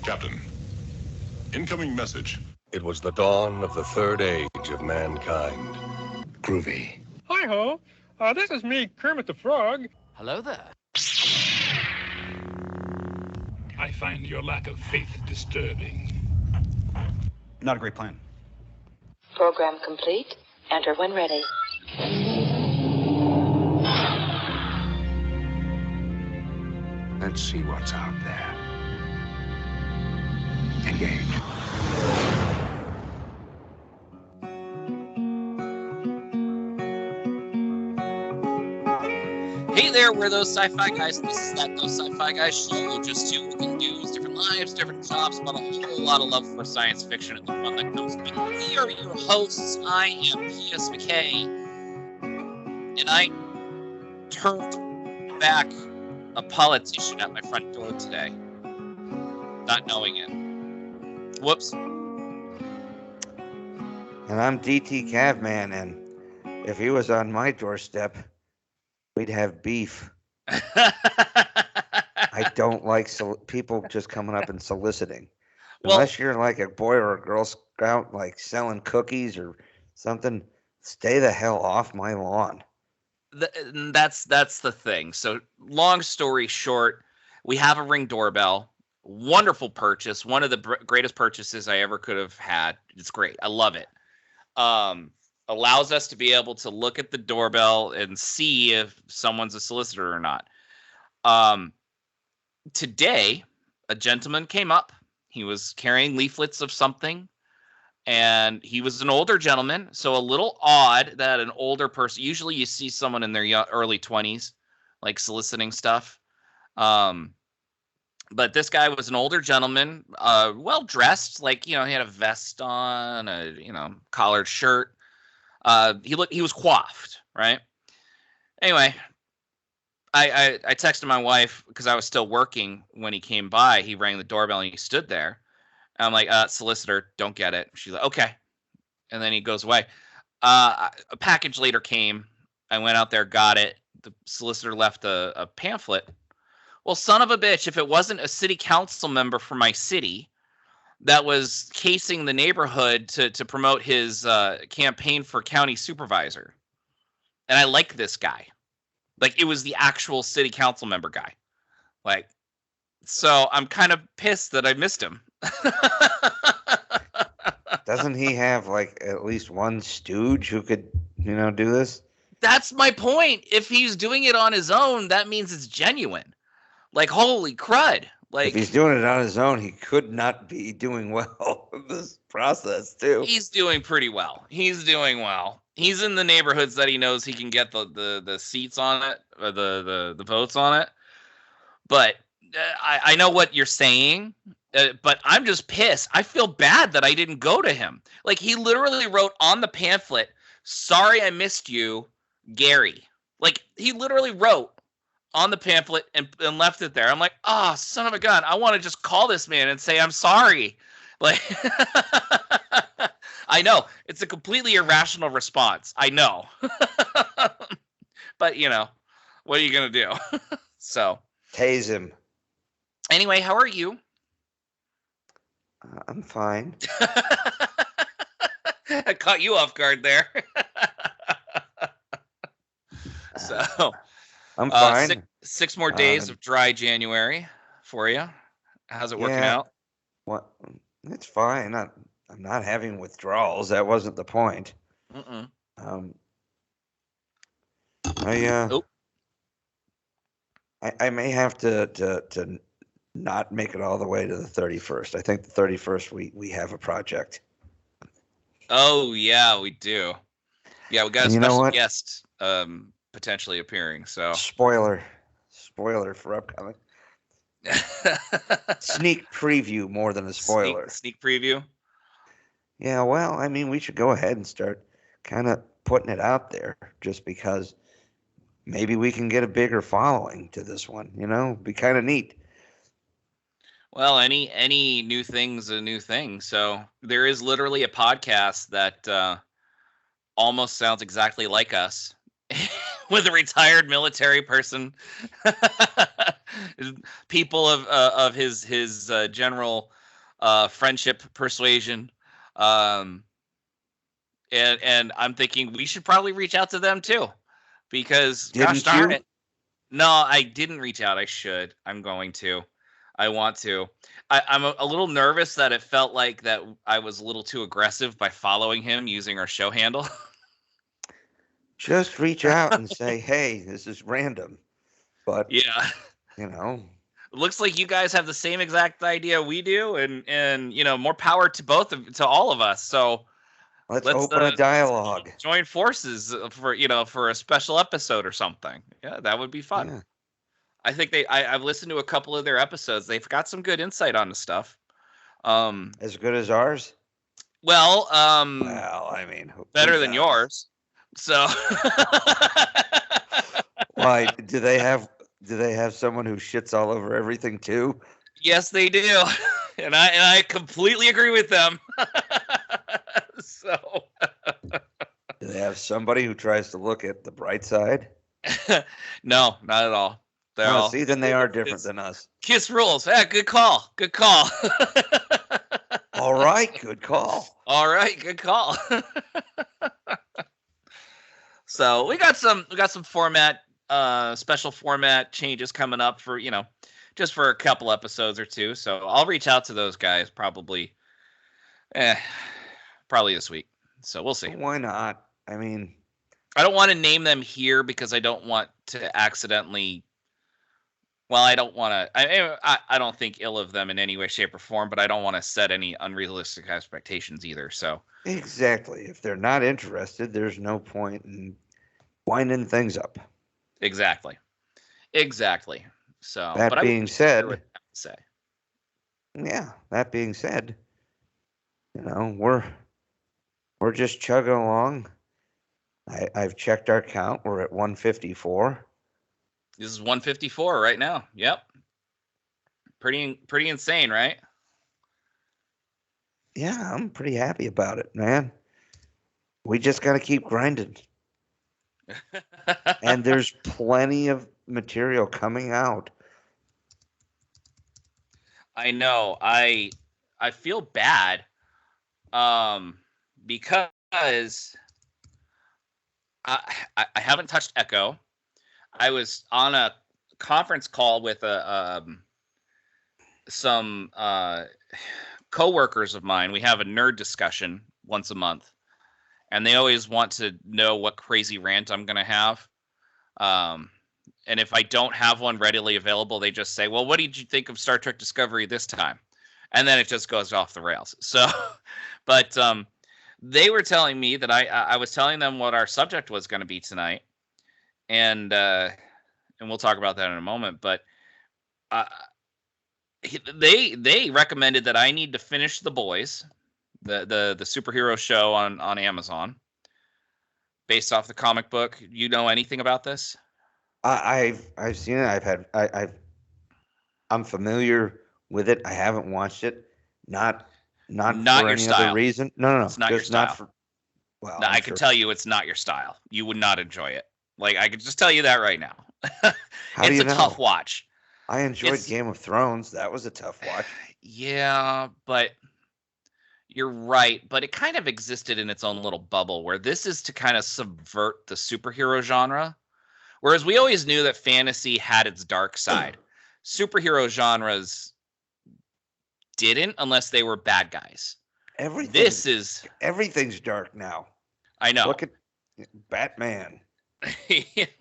Captain, incoming message. It was the dawn of the third age of mankind. Groovy. Hi-ho. This is me, Kermit the Frog. Hello there. I find your lack of faith disturbing. Not a great plan. Program complete. Enter when ready. Let's see what's out there. Engage. Hey there, we're those sci-fi guys. This is that Those Sci-Fi Guys show. Just two looking dudes, different lives, different jobs, but a whole lot of love for science fiction and the fun that comes with it. We are your hosts. I am P.S. McKay, and I turned back a politician at my front door today, not knowing it. Whoops. And I'm DT Cavman, and if he was on my doorstep, we'd have beef. I don't like people just coming up and soliciting. Unless you're like a boy or a Girl Scout, like selling cookies or something, stay the hell off my lawn. That's the thing. So long story short, we have a Ring doorbell. Wonderful purchase. One of the greatest purchases I ever could have had. It's great. I love it. Allows us to be able to look at the doorbell and see if someone's a solicitor or not. Today, a gentleman came up. He was carrying leaflets of something, and he was an older gentleman, so a little odd that an older person, usually you see someone in their early 20s, like soliciting stuff. But this guy was an older gentleman, well-dressed, like, he had a vest on, a, collared shirt. He was coiffed, right? Anyway, I texted my wife because I was still working when he came by. He rang the doorbell and he stood there. And I'm like, solicitor, don't get it. She's like, okay. And then he goes away. A package later came. I went out there, got it. The solicitor left a pamphlet. Well, son of a bitch, if it wasn't a city council member from my city that was casing the neighborhood to promote his campaign for county supervisor. And I like this guy. Like, it was the actual city council member guy. Like, so I'm kind of pissed that I missed him. Doesn't he have, like, at least one stooge who could, do this? That's my point. If he's doing it on his own, that means it's genuine. Like, holy crud. Like, if he's doing it on his own, he could not be doing well in this process, too. He's doing pretty well. He's doing well. He's in the neighborhoods that he knows he can get the seats on it, or the votes on it. But I know what you're saying, but I'm just pissed. I feel bad that I didn't go to him. Like, he literally wrote on the pamphlet, "Sorry I missed you, Gary." Like, he literally wrote on the pamphlet and left it there. I'm like, oh, son of a gun. I want to just call this man and say, I'm sorry. Like, I know it's a completely irrational response. I know, but what are you going to do? So tase him. Anyway, how are you? I'm fine. I caught you off guard there. So I'm fine. Six more days of dry January for you. How's it working out? What? It's fine. I'm not having withdrawals. That wasn't the point. I may have to not make it all the way to the 31st. I think the 31st we have a project. Oh yeah, we do. Yeah, we got a special guest potentially appearing. So spoiler for upcoming. Sneak preview more than a spoiler. Sneak preview. Yeah, well, I mean, we should go ahead and start kind of putting it out there, just because maybe we can get a bigger following to this one. Be kind of neat. Well, any new thing's a new thing. So there is literally a podcast that almost sounds exactly like us. With a retired military person, people of his general friendship, persuasion. And I'm thinking we should probably reach out to them too, because gosh darn it. No, I didn't reach out. I should. I'm going to. I want to. I'm a little nervous that it felt like that I was a little too aggressive by following him using our show handle. Just reach out and say, hey, this is random. But, yeah, you know. It looks like you guys have the same exact idea we do. And you know, more power to all of us. So let's open a dialogue. Join forces for a special episode or something. Yeah, that would be fun. Yeah. I think I've listened to a couple of their episodes. They've got some good insight on the stuff. As good as ours? Well, I mean, better than yours. So, why do they have someone who shits all over everything too? Yes, they do, and I completely agree with them. So, do they have somebody who tries to look at the bright side? No, not at all. See, then they are different than us. Kiss rules. Yeah, good call. Good call. All right, good call. All right, good call. So we got some format, special format changes coming up for, just for a couple episodes or two. So I'll reach out to those guys probably this week. So we'll see. Why not? I mean, I don't want to name them here because I don't want to accidentally. Well, I don't want to. I don't think ill of them in any way, shape, or form, but I don't want to set any unrealistic expectations either. So exactly, if they're not interested, there's no point in winding things up. Exactly. So that being said, we're just chugging along. I've checked our count. We're at 154. This is 154 right now. Yep. Pretty insane, right? Yeah, I'm pretty happy about it, man. We just got to keep grinding. And there's plenty of material coming out. I know. I feel bad because I haven't touched Echo. I was on a conference call with some coworkers of mine. We have a nerd discussion once a month, and they always want to know what crazy rant I'm going to have. And if I don't have one readily available, they just say, well, what did you think of Star Trek Discovery this time? And then it just goes off the rails. So, but they were telling me that I was telling them what our subject was going to be tonight. And we'll talk about that in a moment. But they recommended that I need to finish The Boys, the superhero show on Amazon, based off the comic book. You know anything about this? I've seen it. I'm familiar with it. I haven't watched it. Not for any other reason. No. It's not your style. No, I can tell you it's not your style. You would not enjoy it. Like, I could just tell you that right now. It's a tough watch. I enjoyed Game of Thrones. That was a tough watch. Yeah, but you're right. But it kind of existed in its own little bubble where this is to kind of subvert the superhero genre. Whereas we always knew that fantasy had its dark side. Superhero genres didn't unless they were bad guys. Everything's dark now. I know. Look at Batman.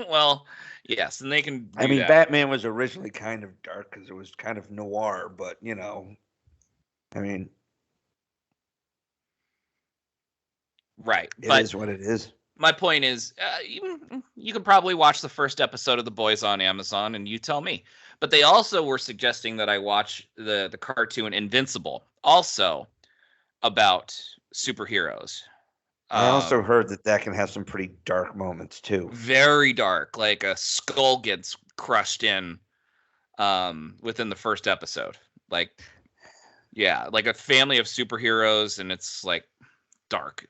Well, yes, and they can. I mean, Batman was originally kind of dark because it was kind of noir, but I mean, right? It is what it is. My point is, you could probably watch the first episode of The Boys on Amazon, and you tell me. But they also were suggesting that I watch the cartoon Invincible, also about superheroes. I also heard that can have some pretty dark moments too. Very dark, like a skull gets crushed in within the first episode. Like, yeah, like a family of superheroes, and it's like dark.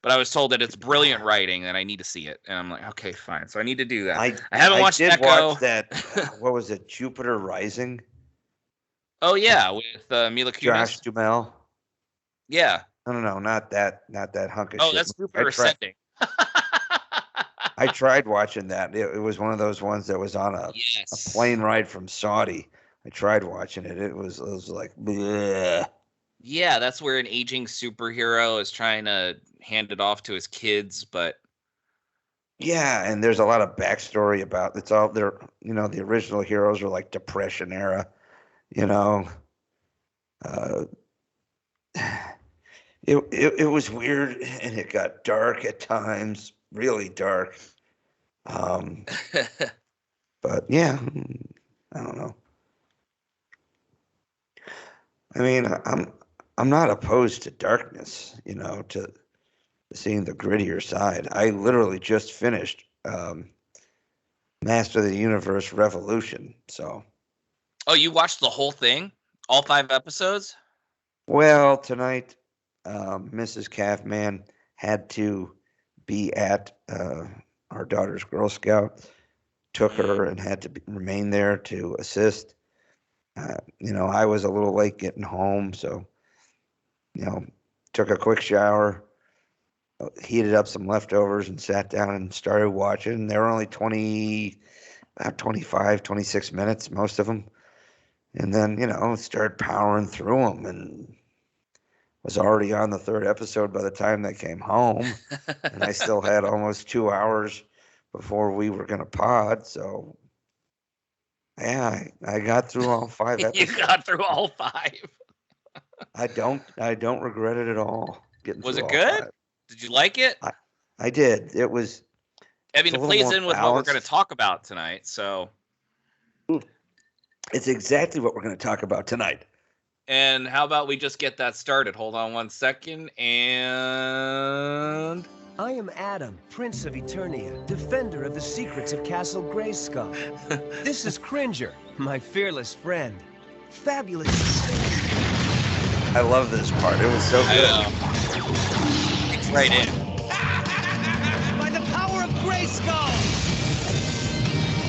But I was told that it's brilliant writing, and I need to see it. And I'm like, okay, fine. So I need to do that. I haven't watched Echo. Watch that. What was it? Jupiter Rising. Oh yeah, with Mila Kunis. Josh Duhamel. Yeah. No, not that hunk of Oh, shit. that's Super Ascending. I tried watching that. It was one of those ones that was on a Yes. plane ride from Saudi. I tried watching it. It was like, bleh. Yeah, that's where an aging superhero is trying to hand it off to his kids, but Yeah, and there's a lot of backstory about it's all there. The original heroes are like Depression era. You know, uh, it was weird and it got dark at times, really dark. But yeah, I don't know. I mean, I'm not opposed to darkness, to seeing the grittier side. I literally just finished Master of the Universe Revolution. So, oh, you watched the whole thing? All 5 episodes? well, tonight, Mrs. Calfman had to be at our daughter's Girl Scout, took her and had to remain there to assist. I was a little late getting home, so, took a quick shower, heated up some leftovers and sat down and started watching. They were only about 25, 26 minutes, most of them. And then, started powering through them and was already on the 3rd episode by the time they came home. And I still had almost 2 hours before we were going to pod. So, yeah, I got through all 5 episodes. You got through all 5. I don't regret it at all. Was it good? 5. Did you like it? I did. It was. I mean, it plays in with what we're going to talk about tonight. So it's exactly what we're going to talk about tonight. And how about we just get that started? Hold on one second. And I am Adam, Prince of Eternia, defender of the secrets of Castle Grayskull. This is Cringer, my fearless friend. Fabulous. I love this part. It was so good. It's right in. By the power of Grayskull!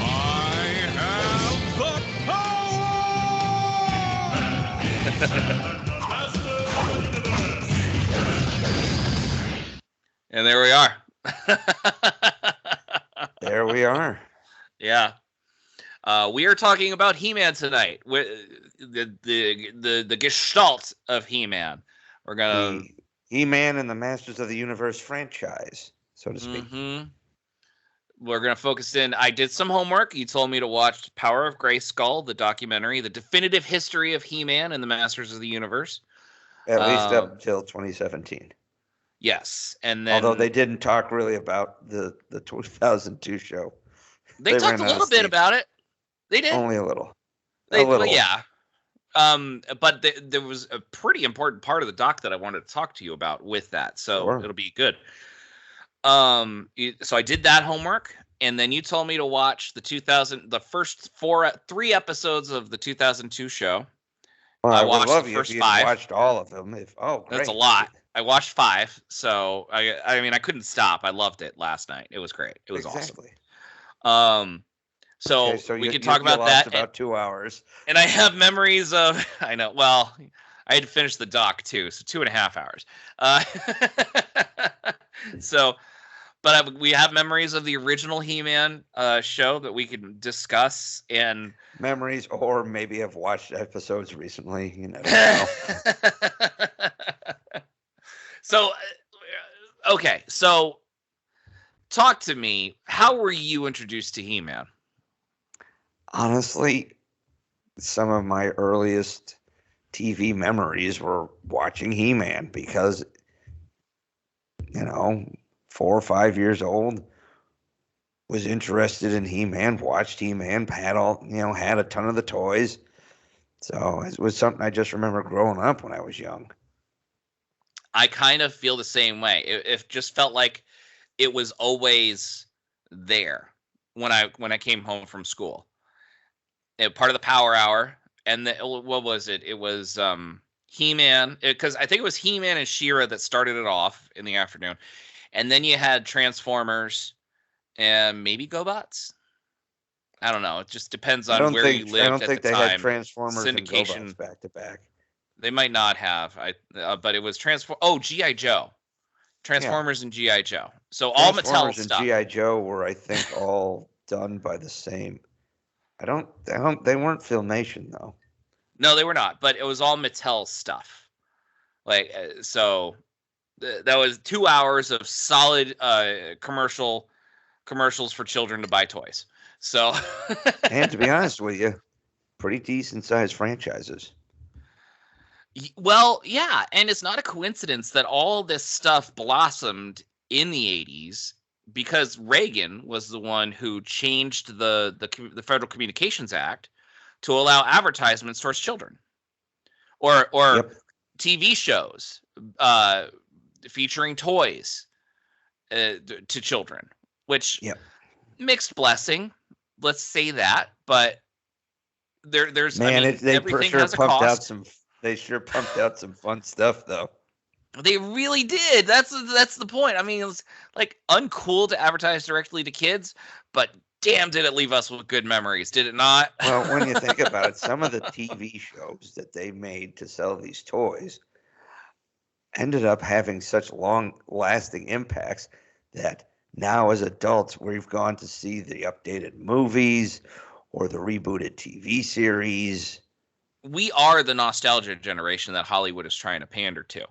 I have the power! And there we are. There we are. Yeah. We are talking about He-Man tonight. With the gestalt of He-Man. We're gonna He-Man and the Masters of the Universe franchise, so to speak. Mm-hmm. We're gonna focus in. I did some homework. You told me to watch Power of Grayskull, the documentary, the definitive history of He-Man and the Masters of the Universe. At least up until 2017. Yes, and then although they didn't talk really about the 2002 show. They talked a little bit about it. They did only a little. Well, yeah. But there was a pretty important part of the doc that I wanted to talk to you about with that, so Sure. It'll be good. So I did that homework, and then you told me to watch the first 3 episodes of the 2002 show. Well, I watched would love the you first if you 5. watched all of them. Great. That's a lot. I watched 5, so I mean I couldn't stop. I loved it last night. It was great. It was awesome. So we can talk about that. About 2 hours. And I have memories of. I know. Well, I had to finish the doc too, so 2.5 hours. But we have memories of the original He-Man show that we can discuss and memories, or maybe have watched episodes recently. You never know. So, okay. So, talk to me. How were you introduced to He-Man? Honestly, some of my earliest TV memories were watching He-Man because, 4 or 5 years old, was interested in He-Man, watched He-Man, had a ton of the toys. So it was something I just remember growing up when I was young. I kind of feel the same way. It just felt like it was always there when I came home from school. Part of the Power Hour, and what was it? It was He-Man, because I think it was He-Man and She-Ra that started it off in the afternoon, and then you had Transformers and maybe GoBots. I don't know. It just depends I on don't where think you lived I don't at think the they time. had Transformers and Syndication. GoBots back to back. They might not have. But it was GI Joe, Transformers and GI Joe. So all Mattel Transformers and stuff. GI Joe were, I think, all done by the same. They weren't Filmation though. No, they were not. But it was all Mattel stuff. Like so, that was 2 hours of solid commercials for children to buy toys. So, And to be honest with you, pretty decent sized franchises. Well, yeah, and it's not a coincidence that all this stuff blossomed in the 80s because Reagan was the one who changed the Federal Communications Act to allow advertisements towards children or Yep. TV shows featuring toys to children, which mixed blessing, let's say that, but there's everything has a cost. They sure pumped out some fun stuff, though. They really did. That's the point. I mean, it was like uncool to advertise directly to kids, but damn, did it leave us with good memories, did it not? Well, when you think about it, some of the TV shows that they made to sell these toys ended up having such long-lasting impacts that now as adults, we've gone to see the updated movies or the rebooted TV series. We are the nostalgia generation that Hollywood is trying to pander to.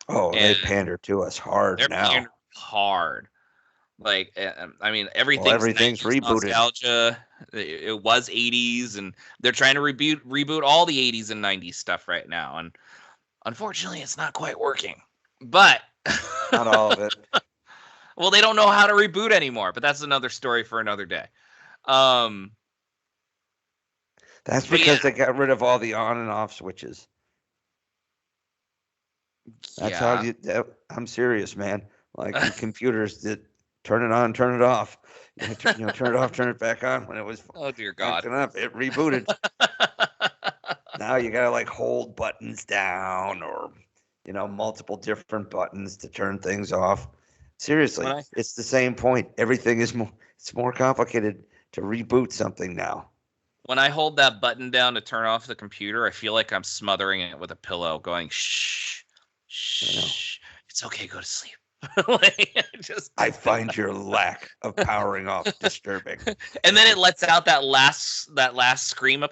Oh, they pander to us hard now. Hard. Like, I mean, everything's rebooted. Nostalgia. It was 80s, and they're trying to reboot all the 80s and 90s stuff right now. And unfortunately, it's not quite working. But not all of it. Well, they don't know how to reboot anymore, but that's another story for another day. That's because they got rid of all the on and off switches. That's how I'm serious, man. Like the computers that turn it on, turn it off. Turn it off, turn it back on when it was. Oh dear God! Up, it rebooted. Now you gotta like hold buttons down or multiple different buttons to turn things off. Seriously, it's the same point. Everything is more complicated to reboot something now. When I hold that button down to turn off the computer, I feel like I'm smothering it with a pillow, going shh, shh. It's okay, go to sleep. I find your lack of powering off disturbing. And then it lets out that last scream of.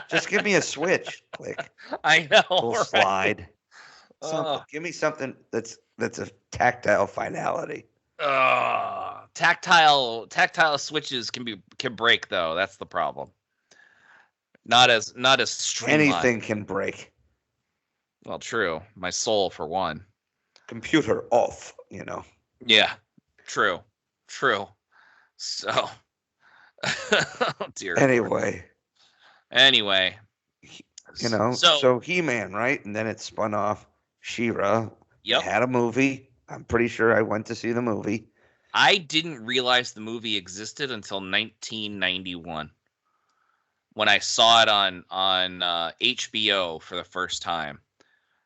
Just give me a switch. Click. I know. Little slide. Give me something that's a tactile finality. Tactile switches can break though. That's the problem. Not as streamlined. Anything can break. Well, true. My soul for one. Computer off. Yeah. True. So. Oh dear. Anyway. So He-Man, right? And then it spun off She-Ra. Yep. Had a movie. I'm pretty sure I went to see the movie. I didn't realize the movie existed until 1991 when I saw it on HBO for the first time.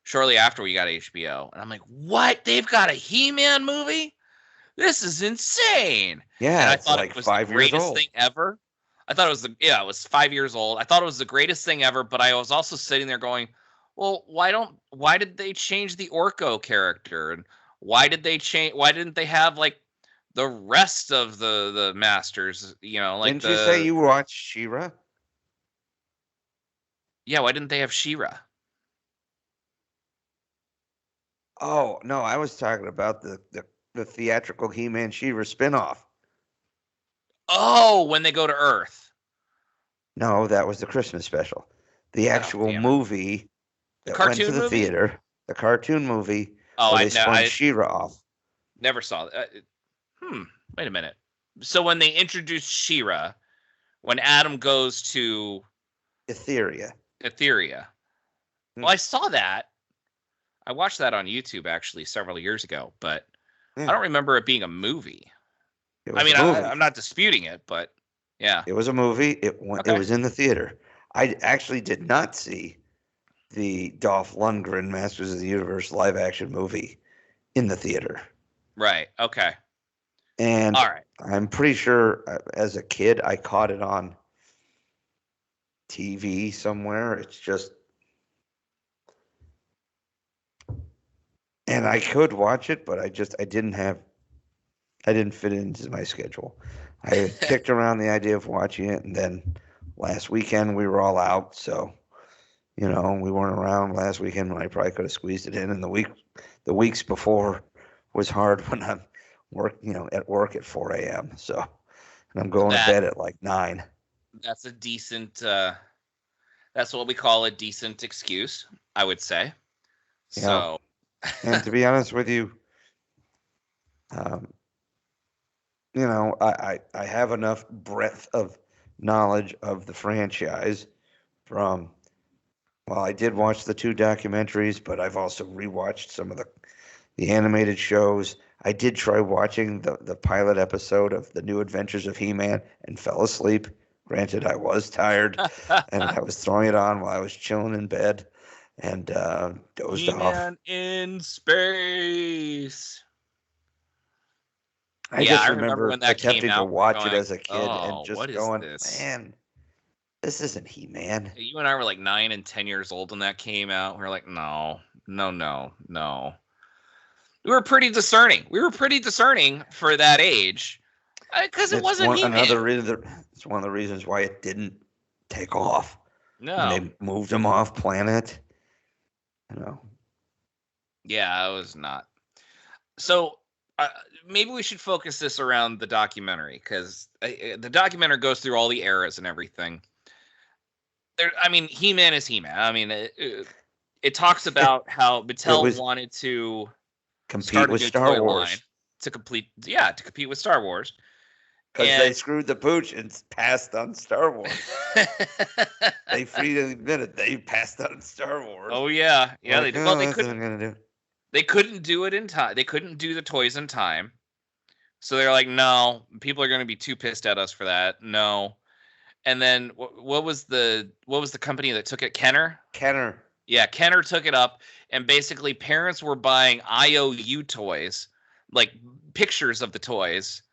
Shortly after we got HBO, and I'm like, "What? They've got a He-Man movie? This is insane!" Yeah, and I it's thought like it was 5 the years greatest old. thing ever. I thought it was it was 5 years old. I thought it was the greatest thing ever, but I was also sitting there going, "Well, why did they change the Orko character? And why didn't they have like the rest of the masters, like Didn't you say you watched She-Ra? Yeah, why didn't they have She-Ra? Oh, no, I was talking about the theatrical He-Man She-Ra spinoff. Oh, when they go to Earth. No, that was the Christmas special. The actual movie that went to the theater, the cartoon movie, where they spun She-Ra off. Never saw that. Wait a minute. So when they introduced She-Ra, when Adam goes to Etheria. Well, I saw that. I watched that on YouTube actually several years ago, but I don't remember it being a movie. I'm not disputing it, but yeah. It was a movie. It was in the theater. I actually did not see the Dolph Lundgren Masters of the Universe live action movie in the theater. Right. Okay. And All right. I'm pretty sure as a kid I caught it on TV somewhere. It's just, and I could watch it, but I didn't fit it into my schedule. I had kicked around the idea of watching it, and then last weekend we were all out, so we weren't around last weekend when I probably could have squeezed it in. And the weeks before was hard when I'm at work at 4 a.m. So, and I'm going to bed at like 9. That's a decent. That's what we call a decent excuse, I would say. So, and to be honest with you, I have enough breadth of knowledge of the franchise from. Well, I did watch the 2 documentaries, but I've also rewatched some of the animated shows. I did try watching the pilot episode of The New Adventures of He-Man and fell asleep. Granted, I was tired, and I was throwing it on while I was chilling in bed, and dozed off. He-Man in space. I just remember when that attempting to watch it as a kid and just going, man, this isn't He-Man. You and I were like 9 and 10 years old when that came out. We were like, no. We were pretty discerning. For that age, because it wasn't He-Man. It's one of the reasons why it didn't take off. No, when they moved him off planet. Yeah, it was not. So maybe we should focus this around the documentary, because the documentary goes through all the eras and everything. He-Man is He-Man. It talks about how Mattel wanted to compete with Star Wars. To compete with Star Wars. Because they screwed the pooch and passed on Star Wars. They freely admitted they passed on Star Wars. Oh yeah, yeah. Like, they couldn't. They couldn't do it in time. They couldn't do the toys in time. So they're like, no, people are going to be too pissed at us for that. No. And then what was the company that took it? Kenner. Yeah, Kenner took it up, and basically parents were buying IOU toys, like pictures of the toys.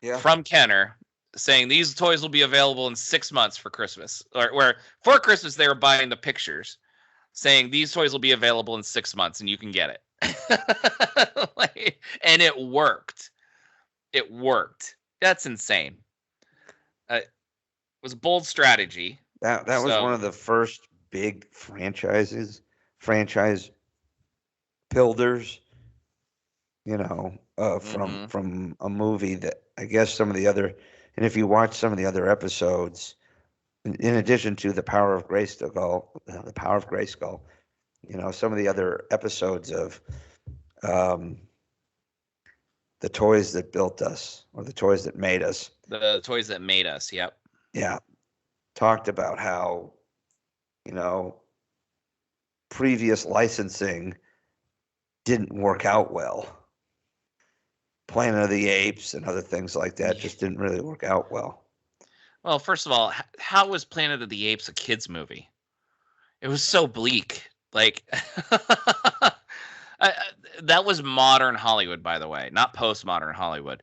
Yeah. From Kenner, saying these toys will be available in 6 months for Christmas. Or where for Christmas they were buying the pictures, saying these toys will be available in 6 months and you can get it. And it worked. It worked. That's insane. It was a bold strategy. That was one of the first big franchise builders. From a movie that I guess some of the other, and if you watch some of the other episodes, in addition to the Power of Grayskull, some of the other episodes of the toys that built us, or the toys that made us. The toys that made us, yep. Yeah. Talked about how, previous licensing didn't work out well. Planet of the Apes and other things like that just didn't really work out well. Well, first of all, how was Planet of the Apes a kids movie? It was so bleak. Like, that was modern Hollywood, by the way, not postmodern Hollywood.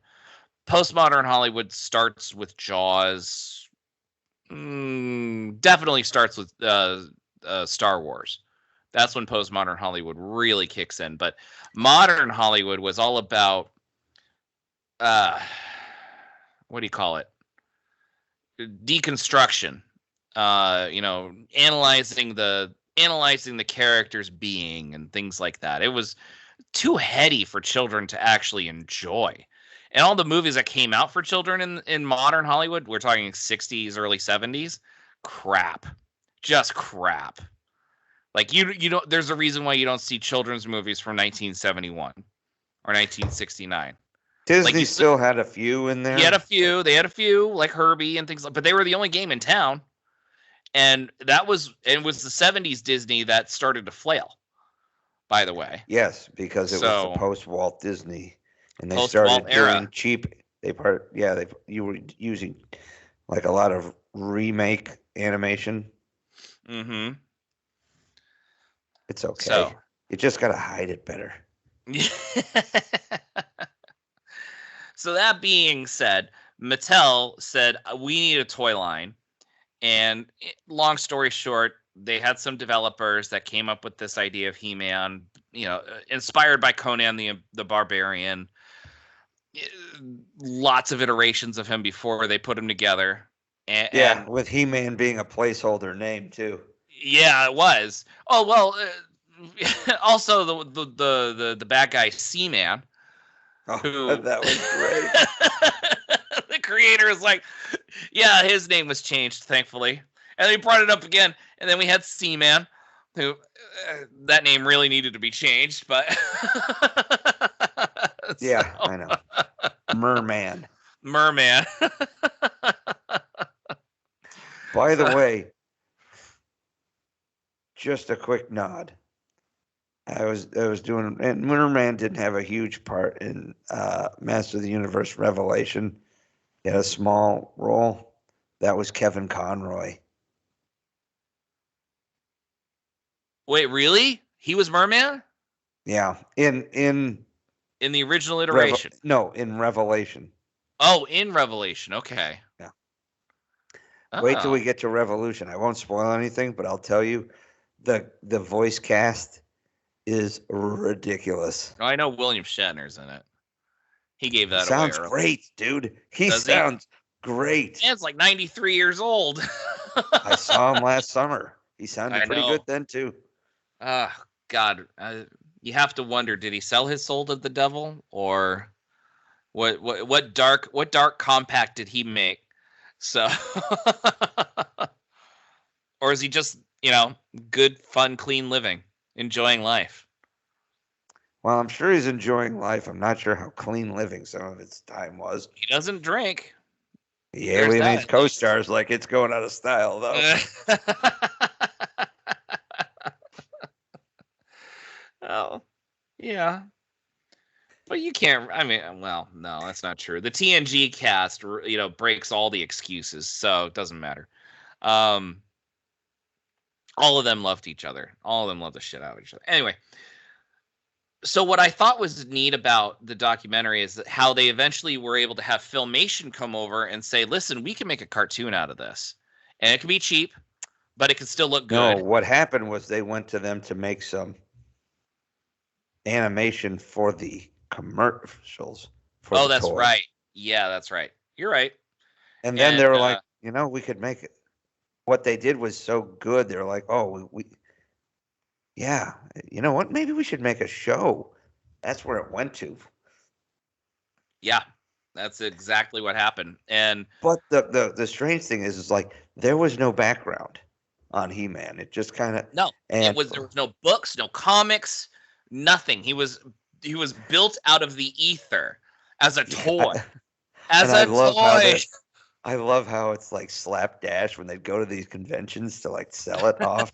Postmodern Hollywood starts with Jaws. Definitely starts with Star Wars. That's when postmodern Hollywood really kicks in. But modern Hollywood was all about what do you call it? Deconstruction. Analyzing the character's being and things like that. It was too heady for children to actually enjoy. And all the movies that came out for children in modern Hollywood, we're talking 60s, early 70s, crap. Just crap. Like you don't, there's a reason why you don't see children's movies from 1971 or 1969. Disney still had a few in there. They had a few, like Herbie and things like, but they were the only game in town. And it was the 70s Disney that started to flail, by the way. Yes, because it was the post-Walt Disney. And they started doing cheap. You were using like a lot of remake animation. Mm-hmm. It's okay. You just got to hide it better. So that being said, Mattel said we need a toy line, and long story short, they had some developers that came up with this idea of He-Man, inspired by Conan the Barbarian. Lots of iterations of him before they put him together. And with He-Man being a placeholder name too. Yeah, it was. Oh well. Also, the bad guy Seaman. Oh, that was great. The creator is like, yeah, his name was changed, thankfully, and then he brought it up again, and then we had Seaman, who that name really needed to be changed, but yeah, I know. Merman. By the way, just a quick nod. I was doing, and Merman didn't have a huge part in Master of the Universe Revelation. He had a small role. That was Kevin Conroy. Wait, really? He was Merman? Yeah, in the original iteration. In Revelation. Oh, in Revelation. Okay. Yeah. Wait till we get to Revolution. I won't spoil anything, but I'll tell you, the voice cast is ridiculous. Oh, I know William Shatner's in it. He gave that sounds away. Great, dude. He sounds great. Man's like 93 years old. I saw him last summer. He sounded pretty good then too. God, you have to wonder: did he sell his soul to the devil, or what dark compact did he make? So, or is he just good, fun, clean living, enjoying life? Well, I'm sure he's enjoying life. I'm not sure how clean living some of his time was. He doesn't drink. He alienates co-stars like it's going out of style, though. Oh, yeah. But you can't. I mean, well, no, that's not true. The TNG cast, breaks all the excuses, so it doesn't matter. All of them loved each other. All of them loved the shit out of each other. Anyway. So what I thought was neat about the documentary is that how they eventually were able to have Filmation come over and say, listen, we can make a cartoon out of this. And it can be cheap, but it can still look good. No, what happened was they went to them to make some animation for the commercials. Oh, that's toys. Right. Yeah, that's right. You're right. And then they were like, we could make it. What they did was so good. They were like, oh, yeah, you know what? Maybe we should make a show. That's where it went to. Yeah, that's exactly what happened. But the strange thing is like there was no background on He-Man. It just kind of there was no books, no comics, nothing. He was built out of the ether as a toy. I love how it's like slapdash when they go to these conventions to like sell it off.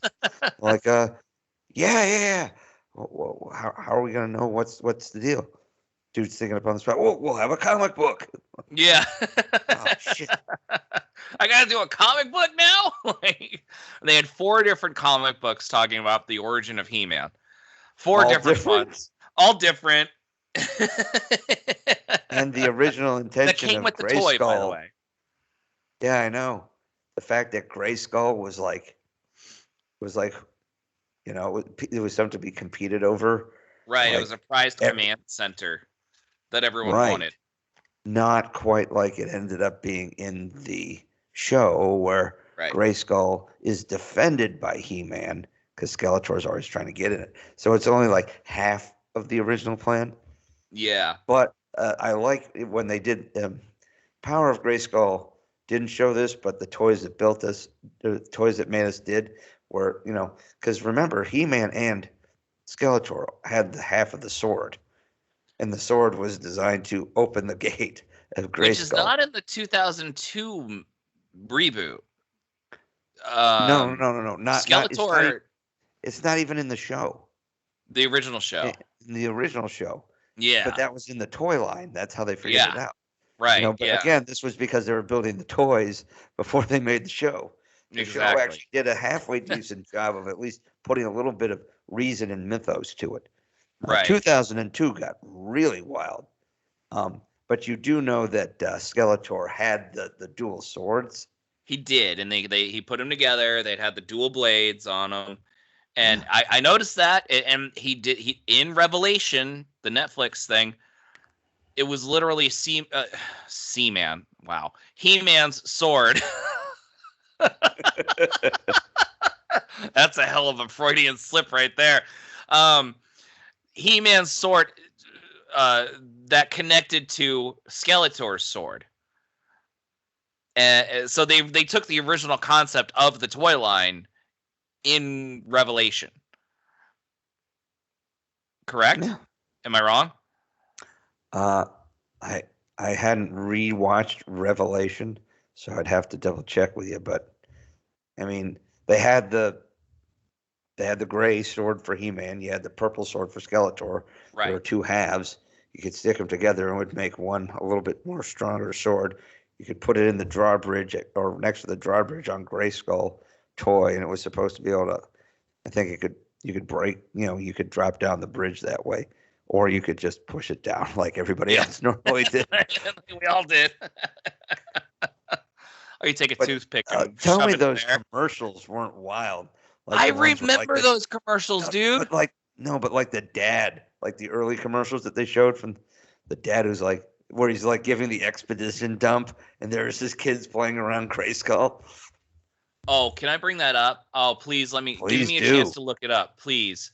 Like Yeah. Well, how are we gonna know what's the deal? Dude's thinking up on the spot. Well, we'll have a comic book. Yeah. Oh shit! I gotta do a comic book now. They had 4 different comic books talking about the origin of He-Man. 4 different ones, all different. And the original intention that came with the toy, by the way. Yeah, I know. The fact that Grayskull was like. It was something to be competed over. Right. It was a prized command center that everyone wanted. Not quite like it ended up being in the show where Grayskull is defended by He-Man because Skeletor's always trying to get in it. So it's only like half of the original plan. Yeah. But I like when they did Power of Grayskull didn't show this, but the toys that built us, the toys that made us did. Where, because remember, He-Man and Skeletor had the half of the sword, and the sword was designed to open the gate of Grayskull. Which is not in the 2002 reboot. No. Not Skeletor. It's not even in the show. The original show. In the original show. Yeah. But that was in the toy line. That's how they figured it out. Right. But again, this was because they were building the toys before they made the show. The show actually did a halfway decent job of at least putting a little bit of reason and mythos to it. Right. 2002 got really wild. But you do know that Skeletor had the dual swords. He did, and he put them together. They'd had the dual blades on them, and I noticed that. And he in Revelation, the Netflix thing. It was literally Seaman. Wow, He-Man's sword. That's a hell of a Freudian slip right there. He-Man's sword that connected to Skeletor's sword. So they took the original concept of the toy line in Revelation. Correct? Yeah. Am I wrong? I hadn't rewatched Revelation, so I'd have to double check with you. But I mean, they had the gray sword for He-Man. You had the purple sword for Skeletor. Right. There were two halves. You could stick them together and it would make one a little bit more stronger sword. You could put it in the drawbridge or next to the drawbridge on Grayskull toy, and it was supposed to be able to. I think you could break. You could drop down the bridge that way, or you could just push it down like everybody else normally did. We all did. Or you take a toothpick. And tell shove me it those in there. commercials weren't wild. I remember those commercials, dude. But like the dad, like the early commercials that they showed from the dad who's like, where he's like giving the expedition dump, and there's his kids playing around Grayskull. Oh, can I bring that up? Oh, please give me a chance to look it up, please.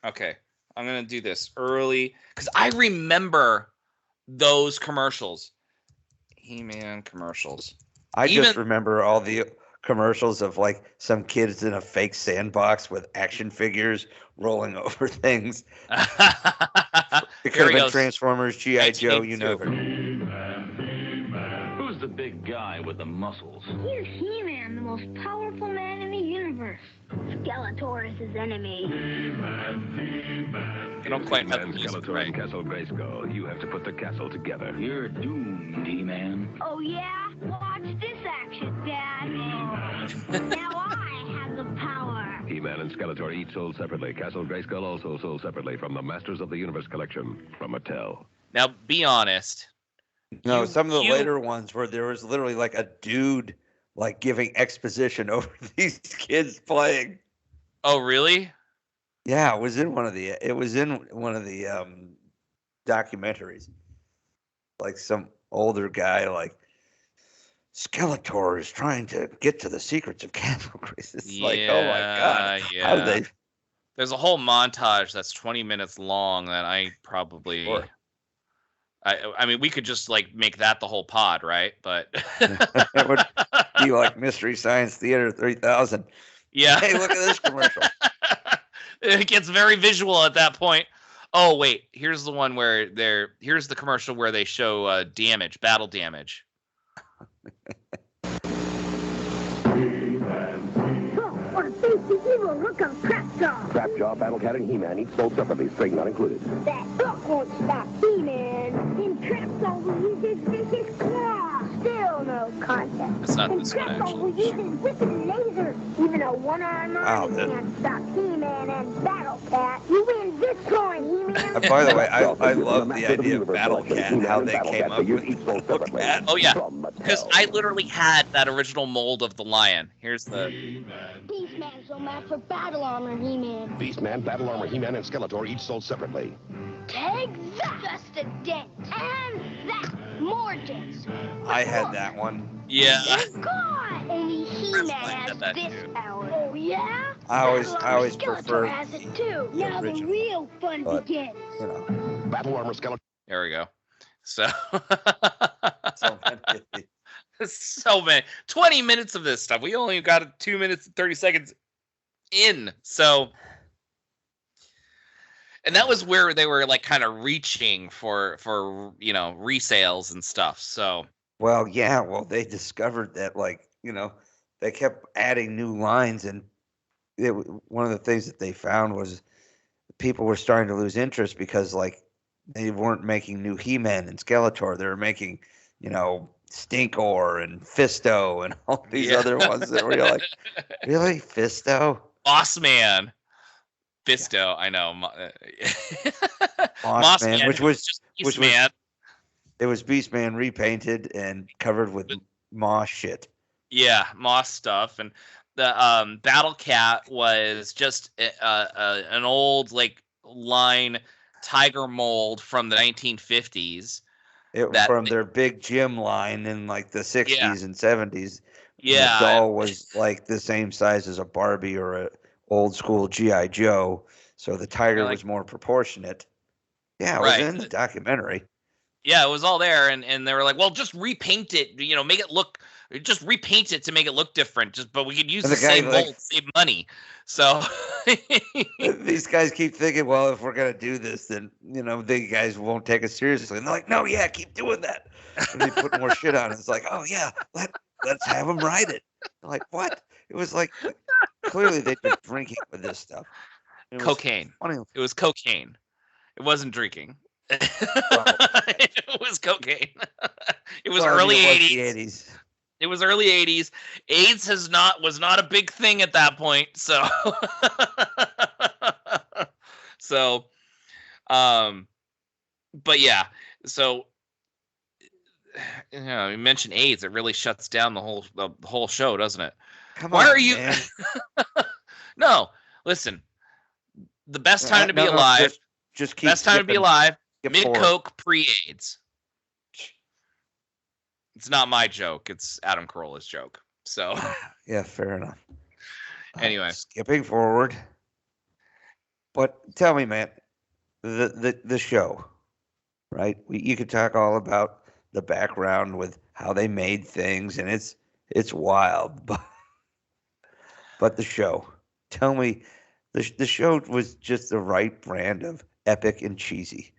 Okay, I'm gonna do this early because I remember those commercials. He-Man commercials. I just remember all the commercials of like some kids in a fake sandbox with action figures rolling over things. It could have been Transformers, G.I. Joe, you know. Who's the big guy with the muscles? He's He-Man, the most powerful man in the universe. Skeletor is his enemy. I don't quite have the He-Man, music Skeletor, right. and Castle Grayskull. You have to put the castle together. You're doomed, He-Man. Oh, yeah? Watch this action, Dad. Now I have the power. He-Man and Skeletor each sold separately. Castle Grayskull also sold separately from the Masters of the Universe collection from Mattel. Now, be honest. No, some of the later ones where there was literally like a dude like giving exposition over these kids playing. Oh, really? Yeah, it was in one of the documentaries. Like some older guy like Skeletor is trying to get to the secrets of Castle Grayskull. It's like, oh my god. Yeah. How did they There's a whole montage that's 20 minutes long that I probably I mean, we could just like make that the whole pod, right? But it would be like Mystery Science Theater 3000. Yeah. Hey, look at this commercial. It gets very visual at that point. Oh, wait. Here's the one where here's the commercial where they show battle damage. Or face the evil look of Crapjaw. Crapjaw, Battle Cat, and He-Man each sold separately, string not included. That look won't stop He-Man. In Crapjaw will use his vicious claw. Still no contest. It's not And this one, Crapjaw will use his wicked laser. Even a one-armed army can't stop He-Man and Battle Cat. You win this coin, He-Man. By the way, I love the idea of Battle Cat and how they came up with Battle Cat. Oh, yeah. Because I literally had that original mold of the lion. Here's the... Beastman's no match for Battle Armor, He-Man. Beastman, Battle Armor, He-Man, and Skeletor each sold separately. Take that! Just a dent. And that! More dents. I had that one. Yeah. God! Only He-Man has this power. Oh, yeah? I always prefer has it too. Now the real fun begins. You know. Battle Armor, Skeletor. There we go. So... so many 20 minutes of this stuff. We only got 2 minutes and 30 seconds in. So, and that was where they were like kind of reaching for resales and stuff. So, well, yeah, they discovered that they kept adding new lines, and one of the things that they found was people were starting to lose interest because they weren't making new He-Man and Skeletor. They were making, Stinkor and Fisto and all these other ones that were like, really? Fisto? Boss Man. Fisto, I know. Boss Man, which was It was Beastman repainted and covered with moss shit. Yeah, moss stuff, and the Battle Cat was just an old like line tiger mold from the 1950s. From their big gym line in like the 60s and 70s. Yeah, the doll was like the same size as a Barbie or a old school GI Joe, so the tiger was more proportionate. Yeah, it was in the documentary. Yeah, it was all there, and they were like, "Well, just repaint it. Make it look. Just repaint it to make it look different. But we could use the same mold, save money." So these guys keep thinking, well, if we're gonna do this, then the guys won't take us seriously. And they're like, "No, yeah, keep doing that." And they put more shit on it. It's like, "Oh yeah, let's have them ride it." I'm like, what? It was like clearly they'd been drinking with this stuff. Cocaine. It was cocaine. It wasn't drinking. It was cocaine. It was early 80s. It was early 80s. AIDS was not a big thing at that point. So but yeah. So you mentioned AIDS, it really shuts down the whole show, doesn't it? Why are you No, listen. The best time to be alive. Just keep best time to be alive. Mid-Coke, pre-AIDS. It's not my joke. It's Adam Carolla's joke. So yeah, fair enough. Anyway, skipping forward. But tell me, man, the show, right? You could talk all about the background with how they made things, and it's wild. But the show, tell me, the show was just the right brand of epic and cheesy.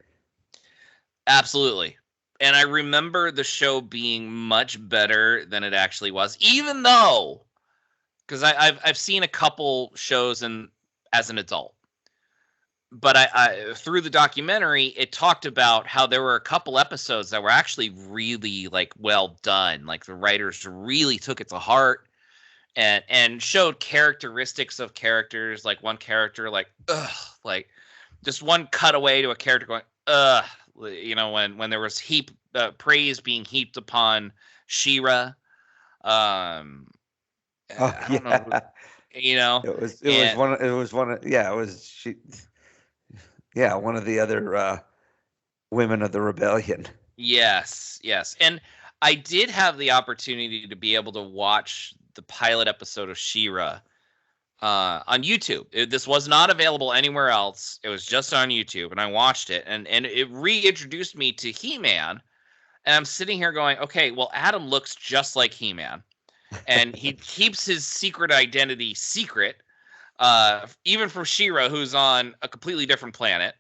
Absolutely. And I remember the show being much better than it actually was, even though, because I've seen a couple shows as an adult, but I through the documentary, it talked about how there were a couple episodes that were actually really like well done. Like the writers really took it to heart and showed characteristics of characters. Like one character, like like just one cutaway to a character going when there was praise being heaped upon She-Ra. It was one of the other women of the rebellion. Yes. And I did have the opportunity to be able to watch the pilot episode of She-Ra on YouTube. This was not available anywhere else. It was just on YouTube, and I watched it, and it reintroduced me to He-Man. And I'm sitting here going, okay, well, Adam looks just like He-Man, and he keeps his secret identity secret, even from She-Ra, who's on a completely different planet.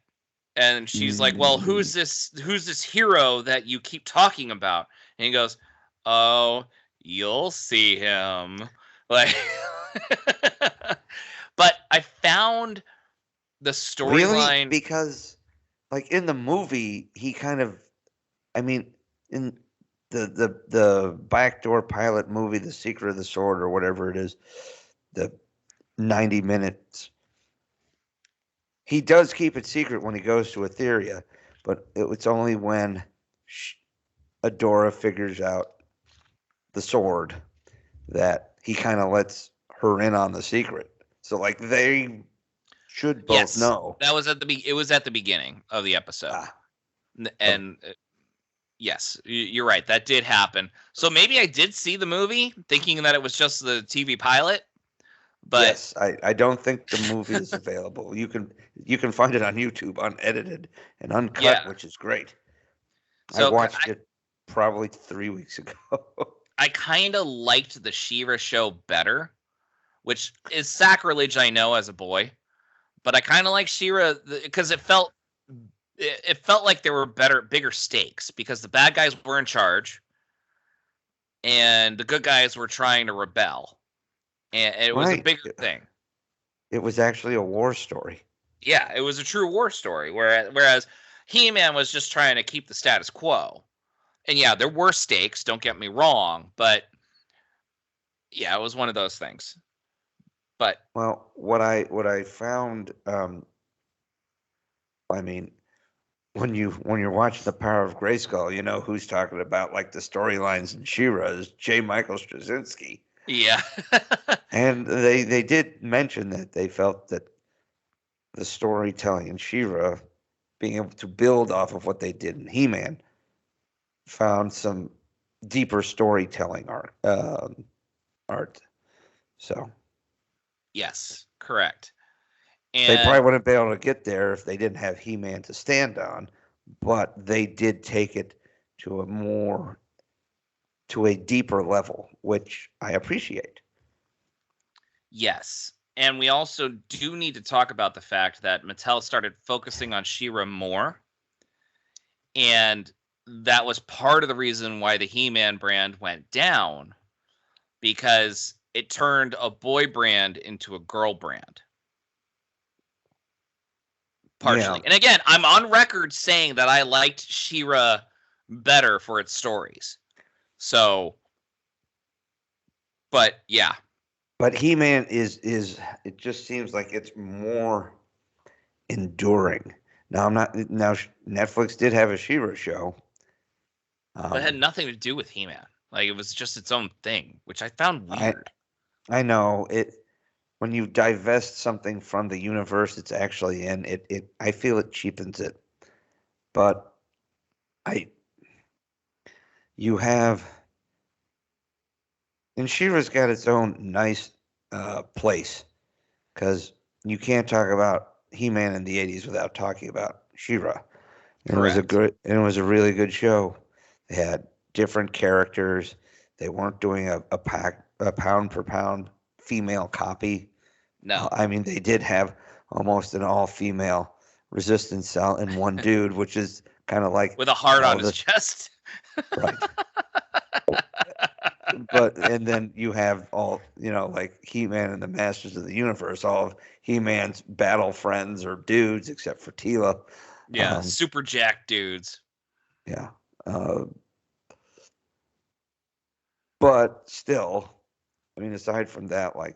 And she's like, well, who's this hero that you keep talking about? And he goes, oh, you'll see him. Like, but I found the storyline really? Because, like in the movie, he kind of, in the backdoor pilot movie, The Secret of the Sword or whatever it is, the 90 minutes. He does keep it secret when he goes to Etheria, but it's only when Adora figures out the sword that he kind of lets her in on the secret. So like they should both know. That was it was at the beginning of the episode. And yes, you're right. That did happen. So maybe I did see the movie thinking that it was just the TV pilot. But yes, I don't think the movie is available. You can find it on YouTube, unedited and uncut, which is great. So I watched it probably 3 weeks ago. I kind of liked the She-Ra show better, which is sacrilege, I know, as a boy. But I kind of like She-Ra because it felt like there were bigger stakes because the bad guys were in charge and the good guys were trying to rebel. And it was a bigger thing. It was actually a war story. Yeah, it was a true war story. Whereas He-Man was just trying to keep the status quo. And yeah, there were stakes, don't get me wrong. But yeah, it was one of those things. But well, what I found, when you're watching The Power of Grayskull, you know who's talking about like the storylines in She-Ra is J. Michael Straczynski. Yeah. And they did mention that they felt that the storytelling in She-Ra, being able to build off of what they did in He-Man, found some deeper storytelling art. So Yes, correct. they And probably wouldn't be able to get there if they didn't have He-Man to stand on, but they did take it to a deeper level, which I appreciate. yes. And we also do need to talk about the fact that Mattel started focusing on She-Ra more. And that was part of the reason why the He-Man brand went down, because it turned a boy brand into a girl brand. Partially. Yeah. And again, I'm on record saying that I liked She-Ra better for its stories. So, but yeah. But He-Man is it just seems like it's more enduring. Now Netflix did have a She-Ra show. But it had nothing to do with He-Man. Like, it was just its own thing, which I found weird. I know it. When you divest something from the universe it's actually in, I feel it cheapens it. But you have, and She-Ra's got its own nice place, because you can't talk about He-Man in the 80s without talking about She-Ra. And it was a really good show. They had different characters. They weren't doing a pound per pound female copy. No. I mean, they did have almost an all-female resistance cell and one dude, which is kind of like with a heart on his chest. Right. But and then you have all, like He-Man and the Masters of the Universe, all of He-Man's battle friends or dudes except for Teela. Yeah, super jack dudes. Yeah. But still, I mean, aside from that, like,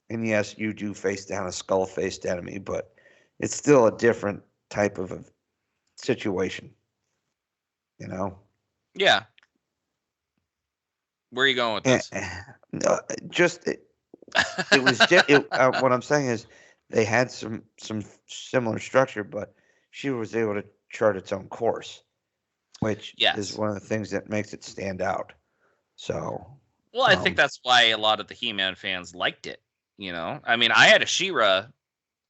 and yes, you do face down a skull-faced enemy, but it's still a different type of a situation, Yeah. Where are you going with this? No, it was what I'm saying is they had some similar structure, but she was able to chart its own course, which is one of the things that makes it stand out. So, well, I think that's why a lot of the He-Man fans liked it. I mean, I had a She-Ra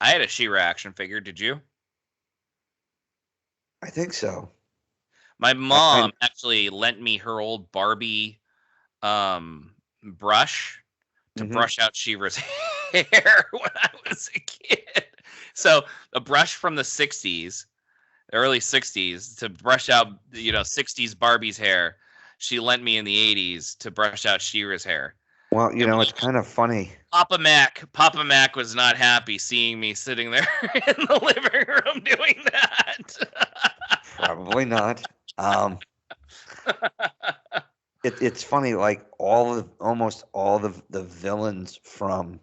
action figure. Did you? I think so. My mom actually lent me her old Barbie brush to brush out She-Ra's hair when I was a kid. So a brush from the 60s, early 60s, to brush out 60s Barbie's hair. She lent me in the 80s to brush out She-Ra's hair. Well, it's kind of funny. Papa Mack was not happy seeing me sitting there in the living room doing that. Probably not. It's funny, like almost all the villains from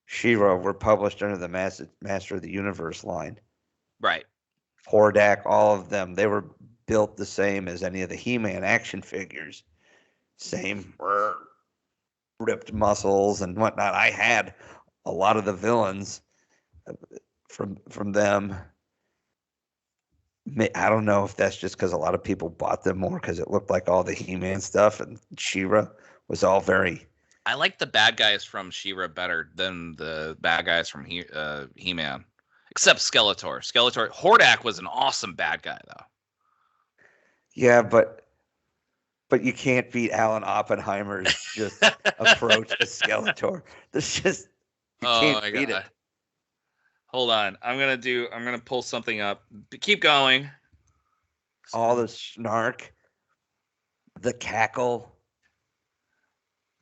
She-Ra were published under the Master of the Universe line. Right. Hordak, all of them, they were built the same as any of the He-Man action figures. Same ripped muscles and whatnot. I had a lot of the villains from them. I don't know if that's just because a lot of people bought them more because it looked like all the He-Man stuff, and She-Ra was all very... I like the bad guys from She-Ra better than the bad guys from He-Man. Except Skeletor. Hordak was an awesome bad guy, though. Yeah, but you can't beat Alan Oppenheimer's just approach to Skeletor. There's just... You can't beat it. Hold on. I'm gonna pull something up. Keep going. All the snark, the cackle,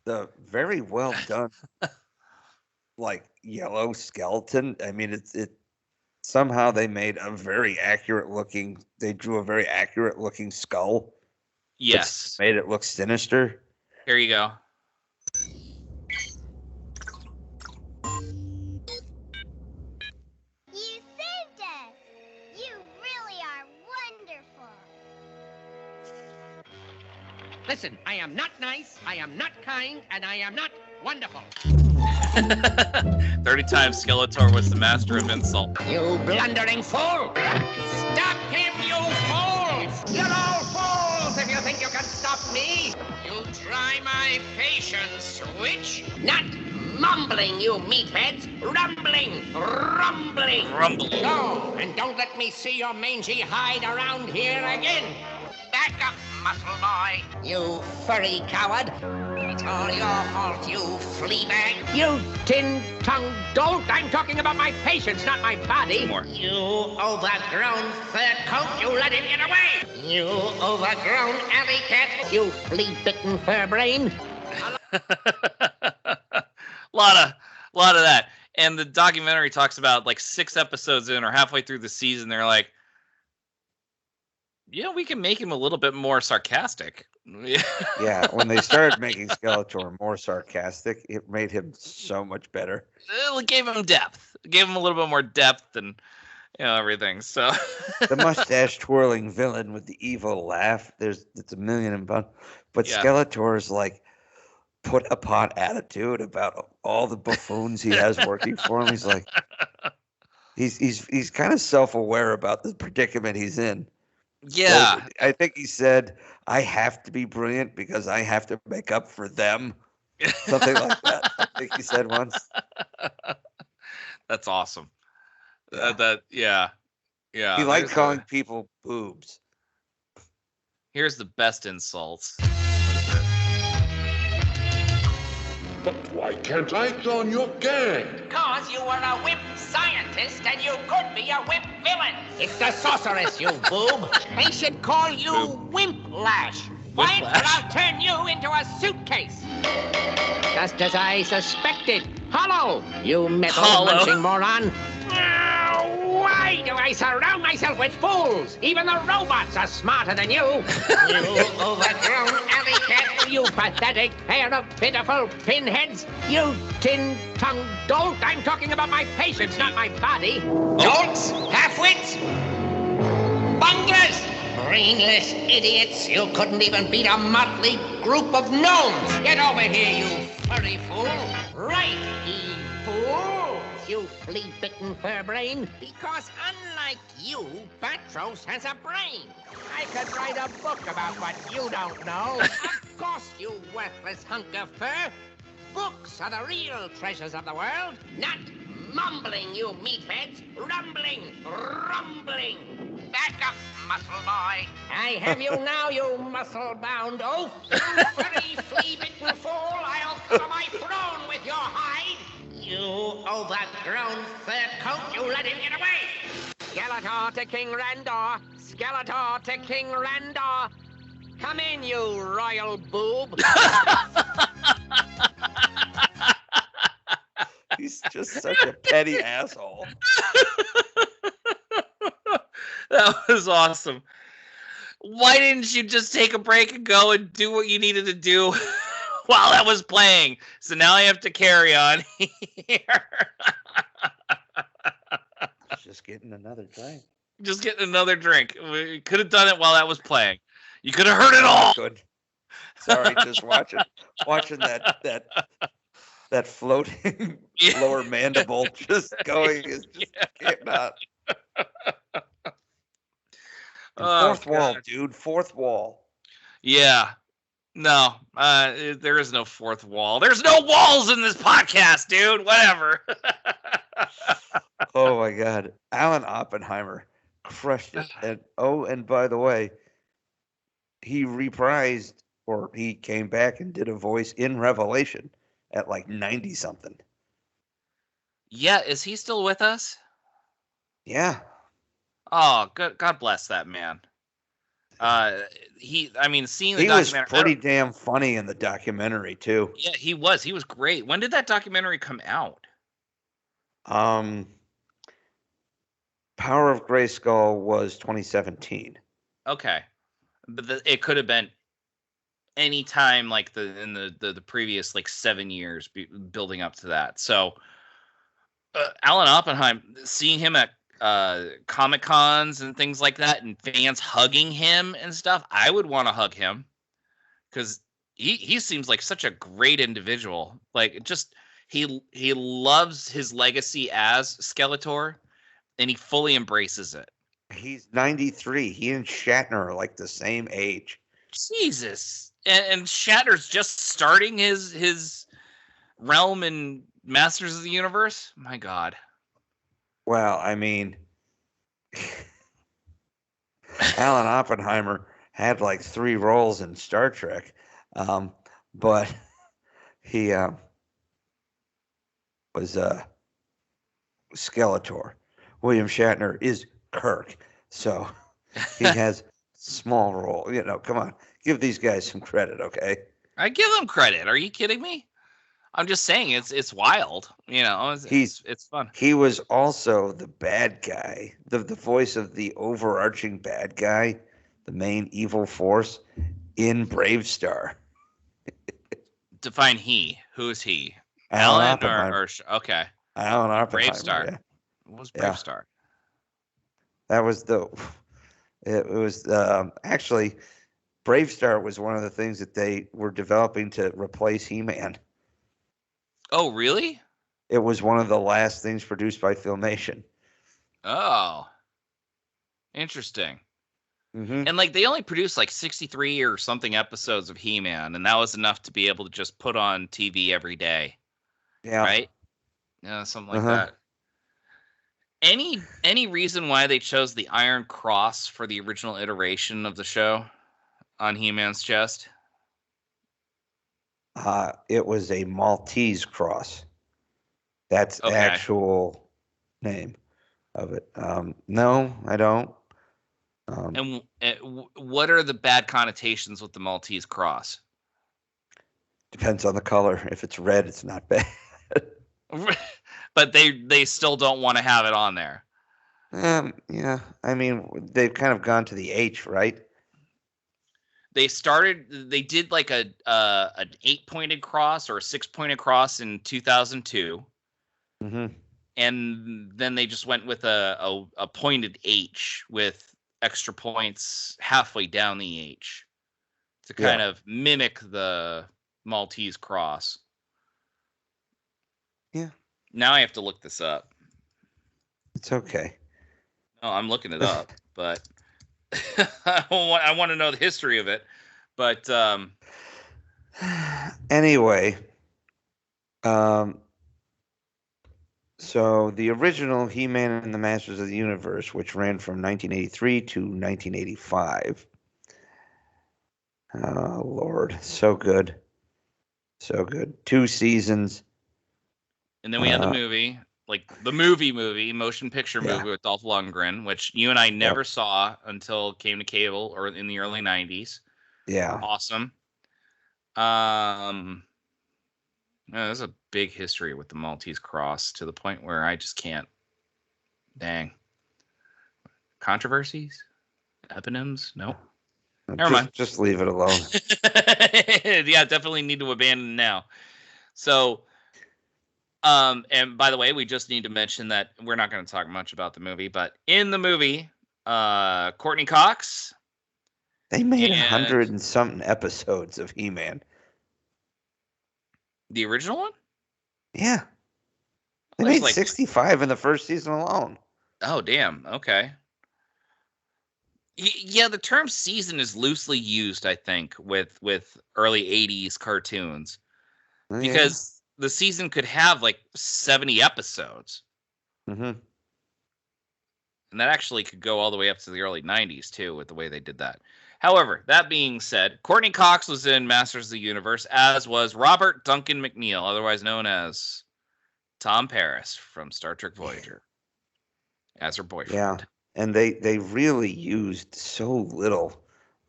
the very well done, like yellow skeleton. I mean, it somehow they made a very accurate looking. They drew a very accurate looking skull. Yes, made it look sinister. Here you go. Listen, I am not nice, I am not kind, and I am not wonderful. 30 times Skeletor was the master of insult. You blundering fool! Stop him, you fools! You're all fools if you think you can stop me! You try my patience, witch! Not mumbling, you meatheads! Rumbling! Rumbling! Rumbling. Go, and don't let me see your mangy hide around here again! Back up, muscle boy! You furry coward! It's all your fault, you flea bag! You tin-tongued dolt! I'm talking about my patience, not my body! More. You overgrown fur coat! You let him get away! You overgrown alley cat! You flea-bitten fur brain! lot of that. And the documentary talks about like 6 episodes in or halfway through the season, they're like, yeah, we can make him a little bit more sarcastic. Yeah, when they started making Skeletor more sarcastic, it made him so much better. It gave him depth. It gave him a little bit more depth and everything. So the mustache twirling villain with the evil laugh, it's a million and one. But Yeah. Skeletor's like put upon attitude about all the buffoons he has working for him. He's like he's kind of self-aware about the predicament he's in. Yeah. Like, I think he said, I have to be brilliant because I have to make up for them. Something like that. I think he said once. That's awesome. Yeah. Yeah. He liked There's calling people boobs. Here's the best insults. But why can't I join your gang? Because you were a whip scientist and you could be a whip villain. It's the sorceress, you boob. They should call you Wimplash. Why? Or I'll turn you into a suitcase. Just as I suspected. Hollow, you metal-munching moron. Why do I surround myself with fools? Even the robots are smarter than you. You overgrown alley cat. You pathetic pair of pitiful pinheads. You tin-tongued dolt. I'm talking about my patience, not my body. Dolts, half-wits, bunglers, brainless idiots. You couldn't even beat a motley group of gnomes. Get over here, you furry fool. Right, ye fool. You flea-bitten fur brain. Because unlike you, Batros has a brain. I could write a book about what you don't know. Of course, you worthless hunk of fur. Books are the real treasures of the world, not mumbling, you meatheads. Rumbling, rumbling. Back up, muscle boy. I have you now, you muscle-bound oaf. You furry, flea-bitten fool. I'll cover my throne with your hide. You overgrown fur coat, you let him get away! Skeletor to King Randor! Skeletor to King Randor! Come in, you royal boob! He's just such a petty asshole. That was awesome. Why didn't you just take a break and go and do what you needed to do while that was playing? So now I have to carry on here. Just getting another drink. Just getting another drink. We could have done it while that was playing. You could have heard it all. Good. Sorry, just watching that floating lower mandible just going is just can't not. Fourth wall, dude. Fourth wall. Yeah. No, there is no fourth wall. There's no walls in this podcast, dude. Whatever. Oh my God, Alan Oppenheimer crushed it. And by the way, he reprised or he came back and did a voice in Revelation at like 90 something. Yeah, is he still with us? Yeah. Oh, good. God bless that man. Seeing the he was documentary, pretty damn funny in the documentary too. Yeah, he was. He was great. When did that documentary come out? Power of Grayskull was 2017. Okay, but it could have been any time like in the previous like 7 years building up to that. So Alan Oppenheim, seeing him at Comic Cons and things like that, and fans hugging him and stuff, I would want to hug him because he seems like such a great individual. Like, just he loves his legacy as Skeletor, and he fully embraces it. He's 93. He and Shatner are like the same age. Jesus, and Shatner's just starting his realm in Masters of the Universe. My God. Well, I mean, Alan Oppenheimer had like 3 roles in Star Trek, but he was Skeletor. William Shatner is Kirk, so he has small role. You know, come on, give these guys some credit, okay? I give them credit. Are you kidding me? I'm just saying it's wild. You know, it's fun. He was also the bad guy, the voice of the overarching bad guy, the main evil force in Brave Star. Define he. Who is he? Alan Alan Oppenheimer. Okay. Alan Oppenheimer. Brave Star. Yeah. What was Brave Star? That was actually Brave Star was one of the things that they were developing to replace He-Man. Oh, really? It was one of the last things produced by Filmation. Oh, interesting. Mm-hmm. And like they only produced like 63 or something episodes of He-Man, and that was enough to be able to just put on TV every day. Yeah. Right? Yeah, something like that. Any reason why they chose the Iron Cross for the original iteration of the show on He-Man's chest? It was a Maltese cross. That's the actual name of it. No, I don't. And what are the bad connotations with the Maltese cross? Depends on the color. If it's red, it's not bad. But they still don't want to have it on there. Yeah. I mean, they've kind of gone to the H, right? They did like an 8-pointed cross or a 6-pointed cross in 2002. Mm-hmm. And then they just went with a pointed H with extra points halfway down the H to kind of mimic the Maltese cross. Yeah. Now I have to look this up. It's okay. No, I'm looking it up, but I want to know the history of it. But anyway, so the original He-Man and the Masters of the Universe, which ran from 1983 to 1985. Oh, Lord. So good. So good. 2 seasons. And then we had the movie, like the movie, motion picture movie with Dolph Lundgren, which you and I never saw until it came to cable or in the early 90s. Yeah. Awesome. There's a big history with the Maltese cross to the point where I just can't. Dang. Controversies? Eponyms? Nope. Never mind. Just leave it alone. Yeah, definitely need to abandon now. So, and by the way, we just need to mention that we're not going to talk much about the movie, but in the movie, Courtney Cox. They made 100 and something episodes of He-Man. The original one? Yeah. They made 65 in the first season alone. Oh, damn. Okay. Yeah, the term season is loosely used, I think, with early 80s cartoons. Because the season could have like 70 episodes. Mm-hmm. And that actually could go all the way up to the early 90s, too, with the way they did that. However, that being said, Courtney Cox was in Masters of the Universe, as was Robert Duncan McNeil, otherwise known as Tom Paris from Star Trek Voyager, as her boyfriend. Yeah, and they really used so little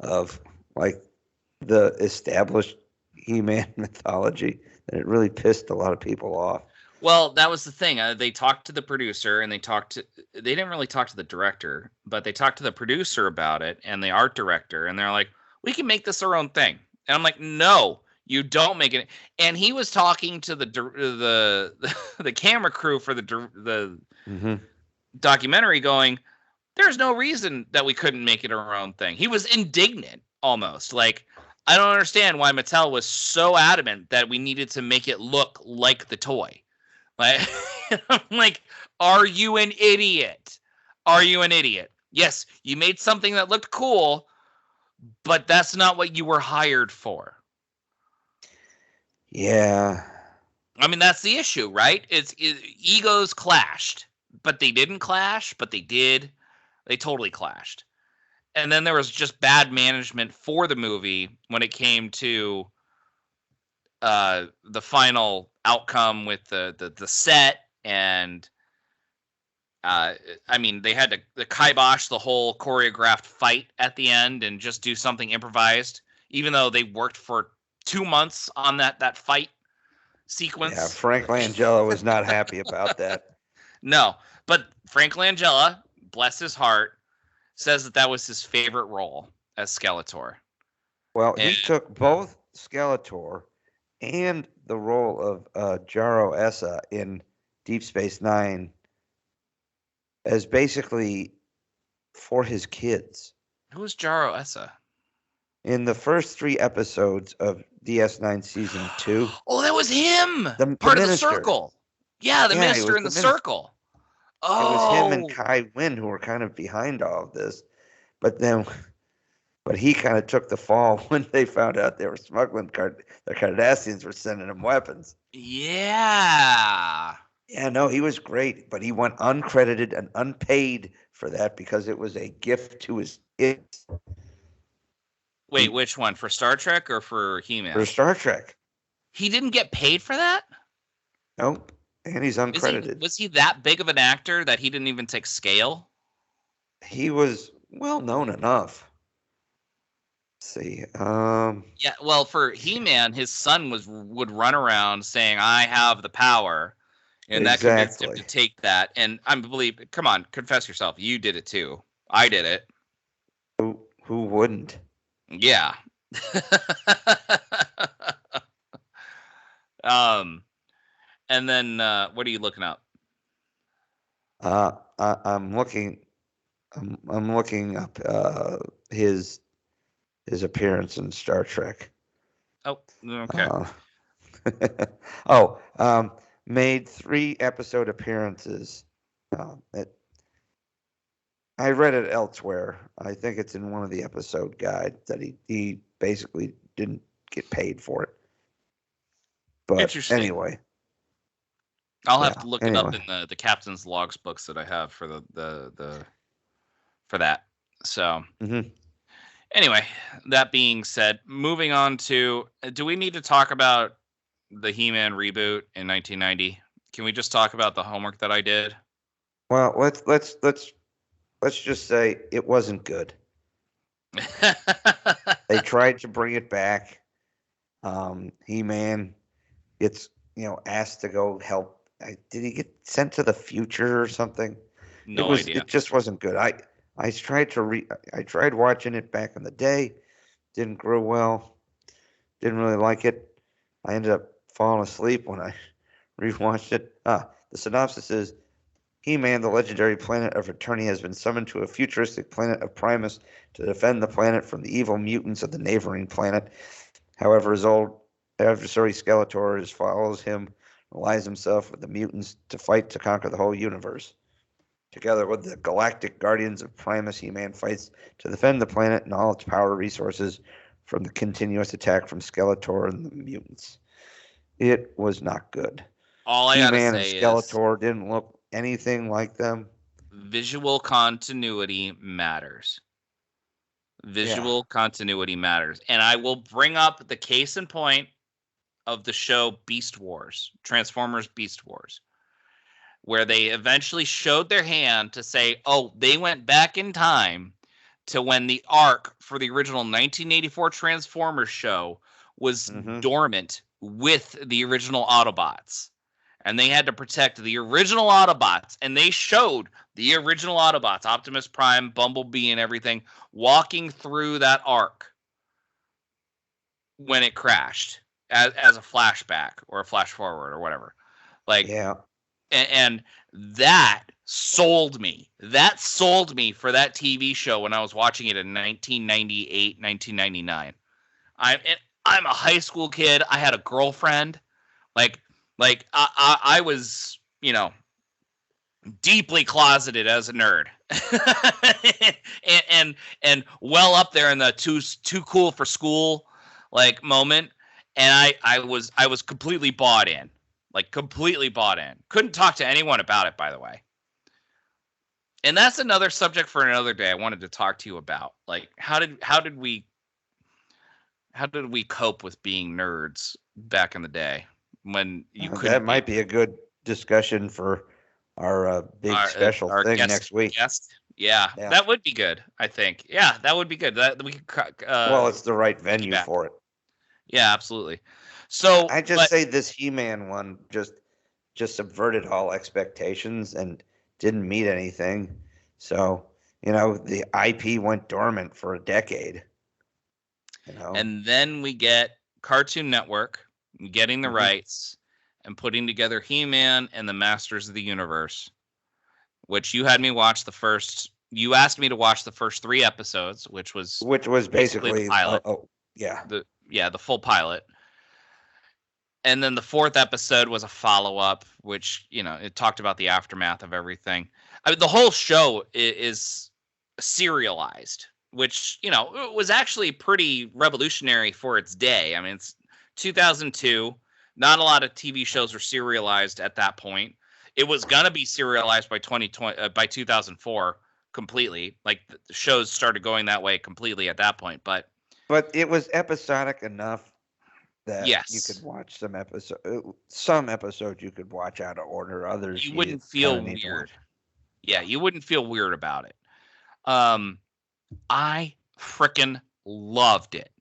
of like the established He-Man mythology that it really pissed a lot of people off. Well, that was the thing. They talked to the producer, and they didn't really talk to the director, but they talked to the producer about it and the art director, and they're like, "We can make this our own thing." And I'm like, "No, you don't make it." And he was talking to the camera crew for the documentary, going, "There's no reason that we couldn't make it our own thing." He was indignant, almost like, I don't understand why Mattel was so adamant that we needed to make it look like the toy. Like, I'm like, are you an idiot? Are you an idiot? Yes, you made something that looked cool, but that's not what you were hired for. Yeah. I mean, that's the issue, right? Egos clashed, but they didn't clash, but they did. They totally clashed. And then there was just bad management for the movie when it came to the final outcome with the set. And I mean, they had to kibosh the whole choreographed fight at the end and just do something improvised, even though they worked for 2 months on that fight sequence. Yeah, Frank Langella was not happy about that. No, but Frank Langella, bless his heart, says that was his favorite role as Skeletor. Well, he took both Skeletor and the role of Jaro Essa in Deep Space Nine as basically for his kids. Who was Jaro Essa? In the first 3 episodes of DS9 Season 2. Oh, that was him! Part of the Circle. Yeah, the minister in the Circle. Oh. It was him and Kai Wynn who were kind of behind all of this. But he kind of took the fall when they found out they were smuggling the Cardassians were sending him weapons. Yeah. Yeah, no, he was great, but he went uncredited and unpaid for that because it was a gift to his kids. Wait, which one? For Star Trek or for He-Man? For Star Trek. He didn't get paid for that? Nope. And he's uncredited. Was he that big of an actor that he didn't even take scale? He was well known enough. Let's see. Yeah, well, for He-Man, his son would run around saying, "I have the power," and that convinced him to take that. And I believe, come on, confess yourself, you did it too. I did it. Who wouldn't? Yeah. And then what are you looking up? I'm looking up his appearance in Star Trek. Oh, okay. Made 3 episode appearances. I read it elsewhere. I think it's in one of the episode guides that he basically didn't get paid for it. But anyway. I'll have to look it up in the captain's logs books that I have for for that. So anyway, that being said, moving on to, do we need to talk about the He-Man reboot in 1990? Can we just talk about the homework that I did? Well, let's just say it wasn't good. They tried to bring it back. He-Man gets, asked to go help. Did he get sent to the future or something? No idea. It just wasn't good. I tried watching it back in the day. Didn't grow well. Didn't really like it. I ended up falling asleep when I rewatched it. The synopsis is, He-Man, the legendary planet of Eternia, has been summoned to a futuristic planet of Primus to defend the planet from the evil mutants of the neighboring planet. However, his old adversary Skeletor follows him, allies himself with the mutants to fight to conquer the whole universe. Together with the galactic guardians of Primus, He-Man fights to defend the planet and all its power resources from the continuous attack from Skeletor and the mutants. It was not good. All I gotta He-Man say and Skeletor didn't look anything like them. Visual continuity matters. Visual continuity matters. And I will bring up the case in point of the show Beast Wars, Transformers Beast Wars, where they eventually showed their hand to say, oh, they went back in time to when the arc for the original 1984 Transformers show was dormant with the original Autobots. And they had to protect the original Autobots. And they showed the original Autobots, Optimus Prime, Bumblebee, and everything, walking through that arc when it crashed as a flashback or a flash forward or whatever. And that sold me. That sold me for that TV show when I was watching it in 1998, 1999. I'm a high school kid. I had a girlfriend. I was, deeply closeted as a nerd, and well up there in the too cool for school moment. And I was completely bought in, completely bought in. Couldn't talk to anyone about it, by the way. And that's another subject for another day. I wanted to talk to you about, how did we cope with being nerds back in the day when you couldn't. That might be a good discussion for our big special thing next week. Yeah, that would be good. I think. Yeah, that would be good. That we could. Well, it's the right venue for it. Yeah, absolutely. So I just say this He-Man one just subverted all expectations and didn't meet anything. So, the IP went dormant for a decade. And then we get Cartoon Network getting the rights and putting together He-Man and the Masters of the Universe, which you had me watch the first. You asked me to watch the first 3 episodes, which was basically the pilot. The full pilot. And then the 4th episode was a follow-up, which, it talked about the aftermath of everything. I mean, the whole show is serialized, which, was actually pretty revolutionary for its day. I mean, it's 2002. Not a lot of TV shows were serialized at that point. It was going to be serialized by 2004 completely. The shows started going that way completely at that point. But it was episodic enough that you could watch some episodes you could watch out of order. Others you wouldn't feel weird. Yeah, you wouldn't feel weird about it. I frickin' loved it.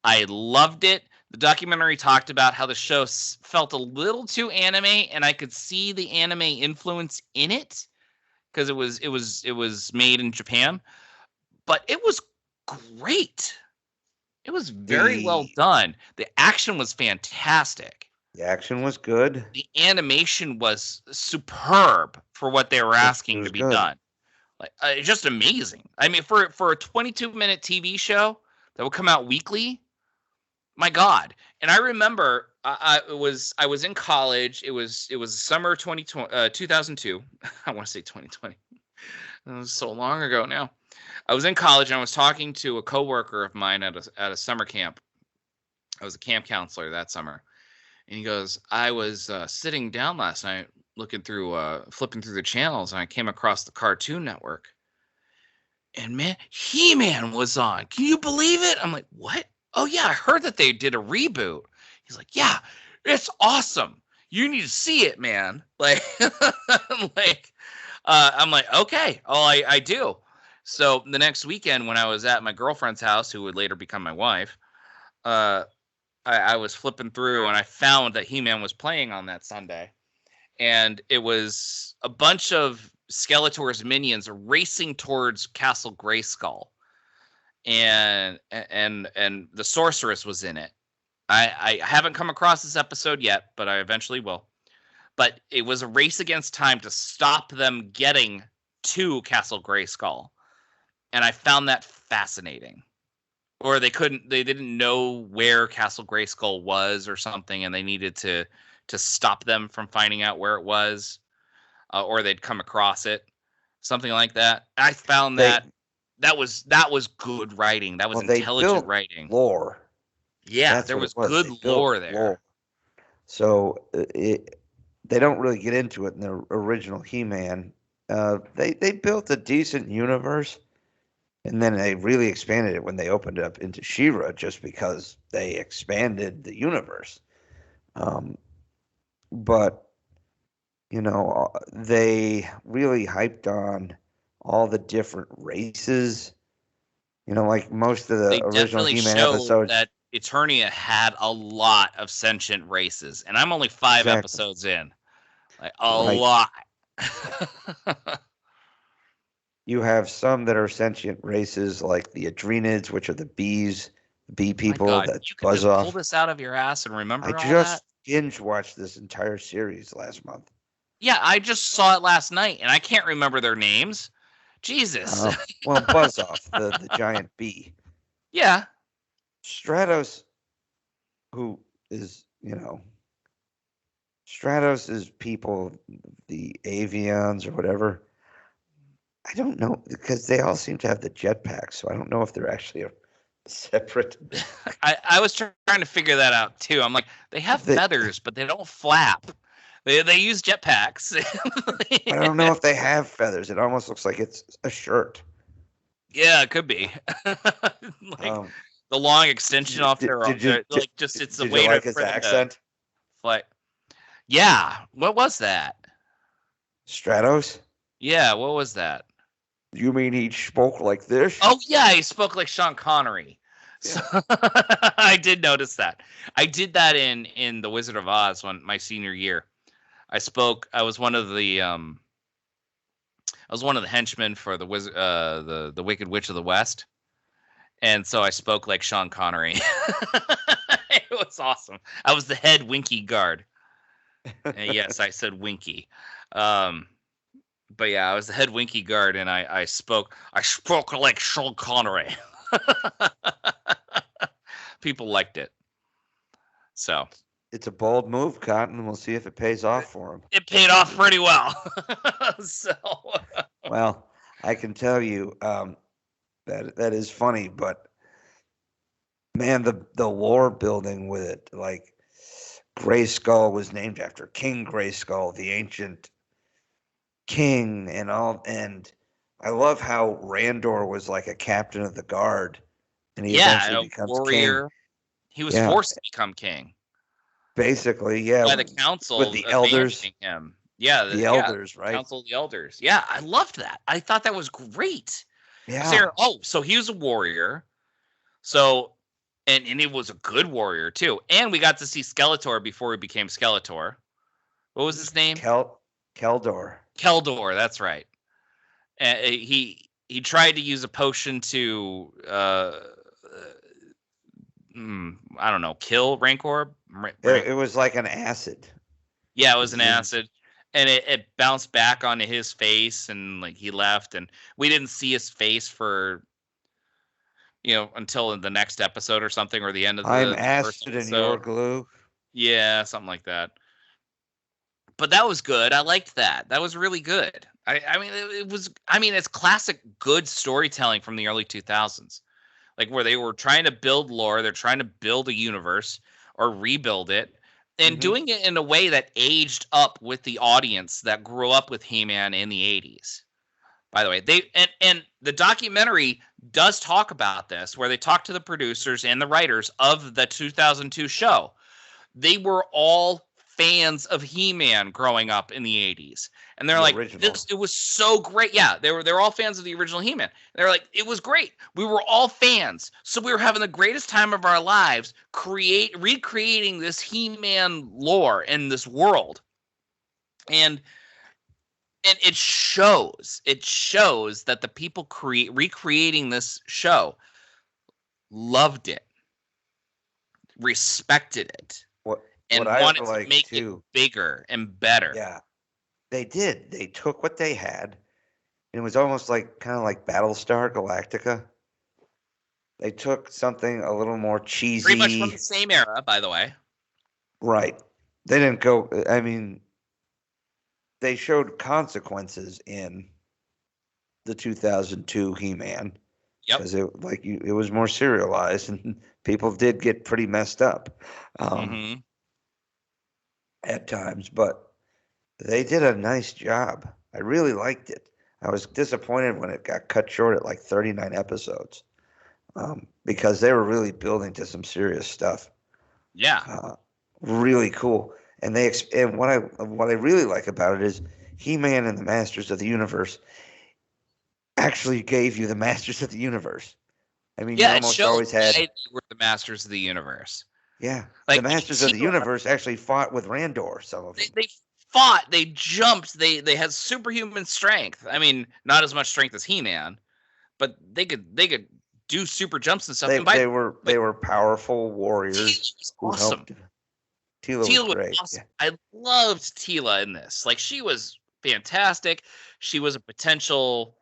I loved it. The documentary talked about how the show felt a little too anime, and I could see the anime influence in it because it was made in Japan. But it was great. It was very well done. The action was fantastic. The action was good. The animation was superb for what they were asking to be done. Just amazing. I mean, for a 22-minute TV show that would come out weekly, my God. And I remember I was in college. It was summer 2002. I want to say 2020. It was so long ago now. I was in college and I was talking to a coworker of mine at a summer camp. I was a camp counselor that summer. And he goes, I was sitting down last night flipping through the channels, and I came across the Cartoon Network. And man, He-Man was on. Can you believe it? I'm like, what? Oh yeah, I heard that they did a reboot. He's like, yeah, it's awesome. You need to see it, man. I'm like, okay. Oh, I do. So the next weekend when I was at my girlfriend's house, who would later become my wife, I was flipping through and I found that He-Man was playing on that Sunday. And it was a bunch of Skeletor's minions racing towards Castle Grayskull. And the sorceress was in it. I haven't come across this episode yet, but I eventually will. But it was a race against time to stop them getting to Castle Grayskull. And I found that fascinating. Or they didn't know where Castle Grayskull was or something, and they needed to stop them from finding out where it was, or they'd come across it, something like that. I found that was good writing. That was intelligent writing. Lore. Yeah, there was good lore there. Lore. So they don't really get into it in the original He-Man. They built a decent universe, and then they really expanded it when they opened it up into She-Ra, just because they expanded the universe. But they really hyped on all the different races. Like most of the original He-Man episodes. That Eternia had a lot of sentient races, and I'm only 5 episodes in. Lot. You have some that are sentient races, like the Adrenids, which are the bees, bee people that buzz off. Pull this out of your ass and remember all that? I just binge watched this entire series last month. Yeah, I just saw it last night, and I can't remember their names. Jesus. Well, Buzz Off, the giant bee. Yeah. Stratos, who is, Stratos is people, the avians or whatever. I don't know, because they all seem to have the jetpacks, so I don't know if they're actually a separate. I was trying to figure that out too. I'm like, they have feathers, but they don't flap. They use jetpacks. I don't know if they have feathers. It almost looks like it's a shirt. Yeah, it could be. The long extension off their arm. It's a way to like to his accent. Yeah, what was that? Stratos? Yeah, what was that? You mean he spoke like this? Oh yeah, he spoke like Sean Connery. Yeah. So, I did notice that. I did that in The Wizard of Oz my senior year. I was one of the henchmen for the Wicked Witch of the West, and so I spoke like Sean Connery. It was awesome. I was the head Winky guard. And yes, I said Winky. But yeah, I was the head Winky guard, and I spoke like Sean Connery. People liked it. So it's a bold move, Cotton. We'll see if it pays off for him. It paid off pretty well. So well, I can tell you that is funny, but man, the lore building with it, like Grayskull was named after King Grayskull, the ancient king, and I love how Randor was like a captain of the guard, and he eventually becomes warrior. King. He was forced to become king. Basically, yeah. By the council with the elders. Him. Yeah, the elders, right? Council of the elders. Yeah, I loved that. I thought that was great. Yeah. So he was a warrior. So, and he was a good warrior too. And we got to see Skeletor before he became Skeletor. What was his name? Keldor. Keldor, that's right. And he tried to use a potion to I don't know, kill Rancor. It was like an acid. Yeah, it was an acid, and it bounced back onto his face, and like he left, and we didn't see his face for until the next episode or something, or the end of the. I'm acid and your glue. Yeah, something like that. But that was good. I liked that. That was really good. I mean, it was. I mean, it's classic good storytelling from the early 2000s, like where they were trying to build lore, they're trying to build a universe or rebuild it, and doing it in a way that aged up with the audience that grew up with He-Man in the 80s. By the way, and the documentary does talk about this, where they talk to the producers and the writers of the 2002 show. They were all fans of He-Man growing up in the 80s. And they're like, it was so great. Yeah, they were all fans of the original He-Man. They're like, it was great. We were all fans. So we were having the greatest time of our lives recreating this He-Man lore in this world. And it shows that the people recreating this show loved it, respected it. And wanted to make it bigger and better. Yeah, they did. They took what they had. And it was almost like kind of like Battlestar Galactica. They took something a little more cheesy. Pretty much from the same era, by the way. Right. They didn't go. I mean, they showed consequences in the 2002 He-Man. Yep. Because it was more serialized, and people did get pretty messed up. At times, but they did a nice job. I really liked it. I was disappointed when it got cut short at like 39 episodes, because they were really building to some serious stuff. Yeah, really cool. And what I really like about it is He-Man and the Masters of the Universe actually gave you the Masters of the Universe. I mean, you almost always had were the Masters of the Universe. Yeah, like the Masters of the Universe actually fought with Randor. Some of them. They fought. They jumped. They had superhuman strength. I mean, not as much strength as He-Man, but they could do super jumps and stuff. They were powerful warriors. Awesome. Teela was great. Awesome. Yeah. I loved Teela in this. Like, she was fantastic. She was a potential,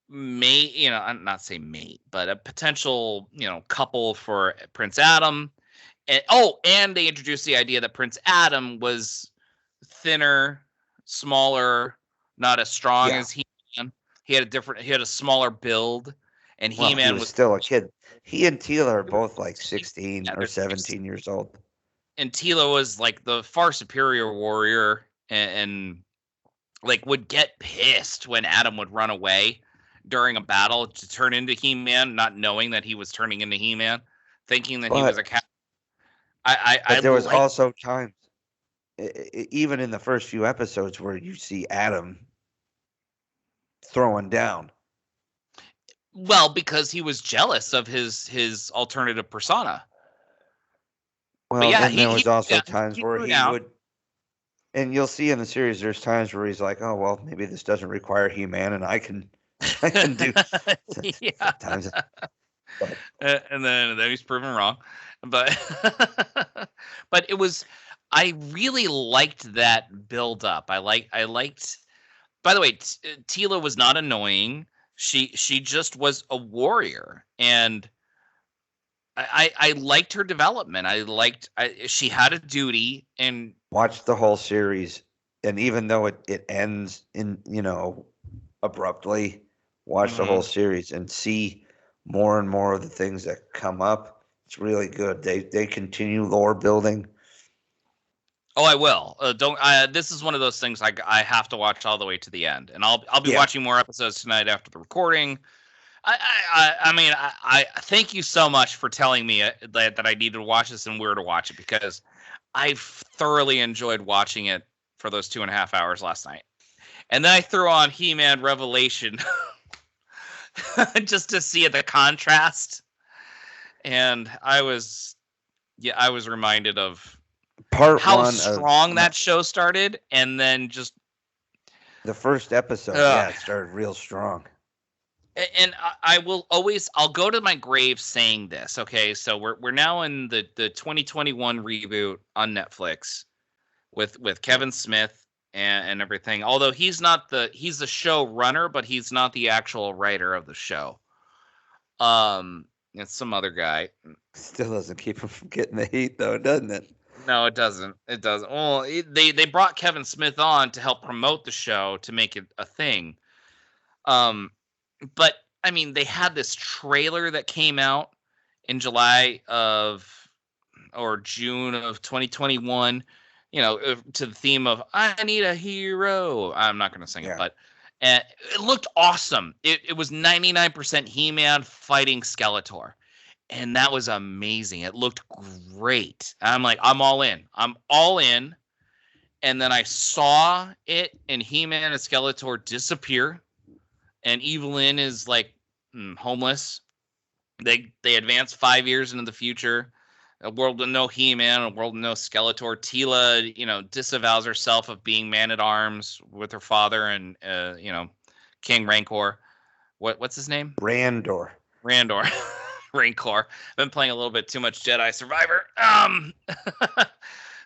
mate, I'm not say mate, but a potential, couple for Prince Adam. And they introduced the idea that Prince Adam was thinner, smaller, not as strong as He-Man. He had a smaller build, and He-Man was still a kid. He and Teela are both like 16 or 17 years old. And Teela was like the far superior warrior, and like would get pissed when Adam would run away during a battle to turn into He-Man, not knowing that he was turning into He-Man, thinking that he was a cat. There was also times, even in the first few episodes, where you see Adam throwing down. Well, because he was jealous of his alternative persona. Well, yeah, there was also times where he would, and you'll see in the series, there's times where he's like, "Oh well, maybe this doesn't require He-Man, and I can do." Sometimes. And then he's proven wrong, but but it was. I really liked that build up. I liked. By the way, Teela was not annoying. She just was a warrior, and I liked her development. She had a duty, and watch the whole series, and even though it ends in abruptly, watch the whole series and see more and more of the things that come up. It's really good. They continue lore building. Oh, I will. This is one of those things I have to watch all the way to the end, and I'll be watching more episodes tonight after the recording. I mean, I thank you so much for telling me that I needed to watch this and where to watch it, because I thoroughly enjoyed watching it for those 2.5 hours last night, and then I threw on He-Man Revelation just to see the contrast, and I was reminded of how strong that show started, and then just the first episode, it started real strong. And I'll go to my grave saying this. Okay, so we're now in the 2021 reboot on Netflix with Kevin Smith and everything. Although he's the show runner, but he's not the actual writer of the show. It's some other guy. Still doesn't keep him from getting the heat, though, doesn't it? No, it doesn't. It doesn't. Well, they brought Kevin Smith on to help promote the show, to make it a thing. But I mean, they had this trailer that came out in July or June of 2021, to the theme of "I need a hero." I'm not going to sing it, but it looked awesome. It was 99% He-Man fighting Skeletor. And that was amazing. It looked great. I'm like, I'm all in. I'm all in. And then I saw it, and He-Man and Skeletor disappear. And Evelyn is like homeless. They advance 5 years into the future. A world with no He-Man, a world with no Skeletor. Teela, disavows herself of being Man-at-Arms with her father and King Rancor. What's his name? Randor. Rancor. I've been playing a little bit too much Jedi Survivor.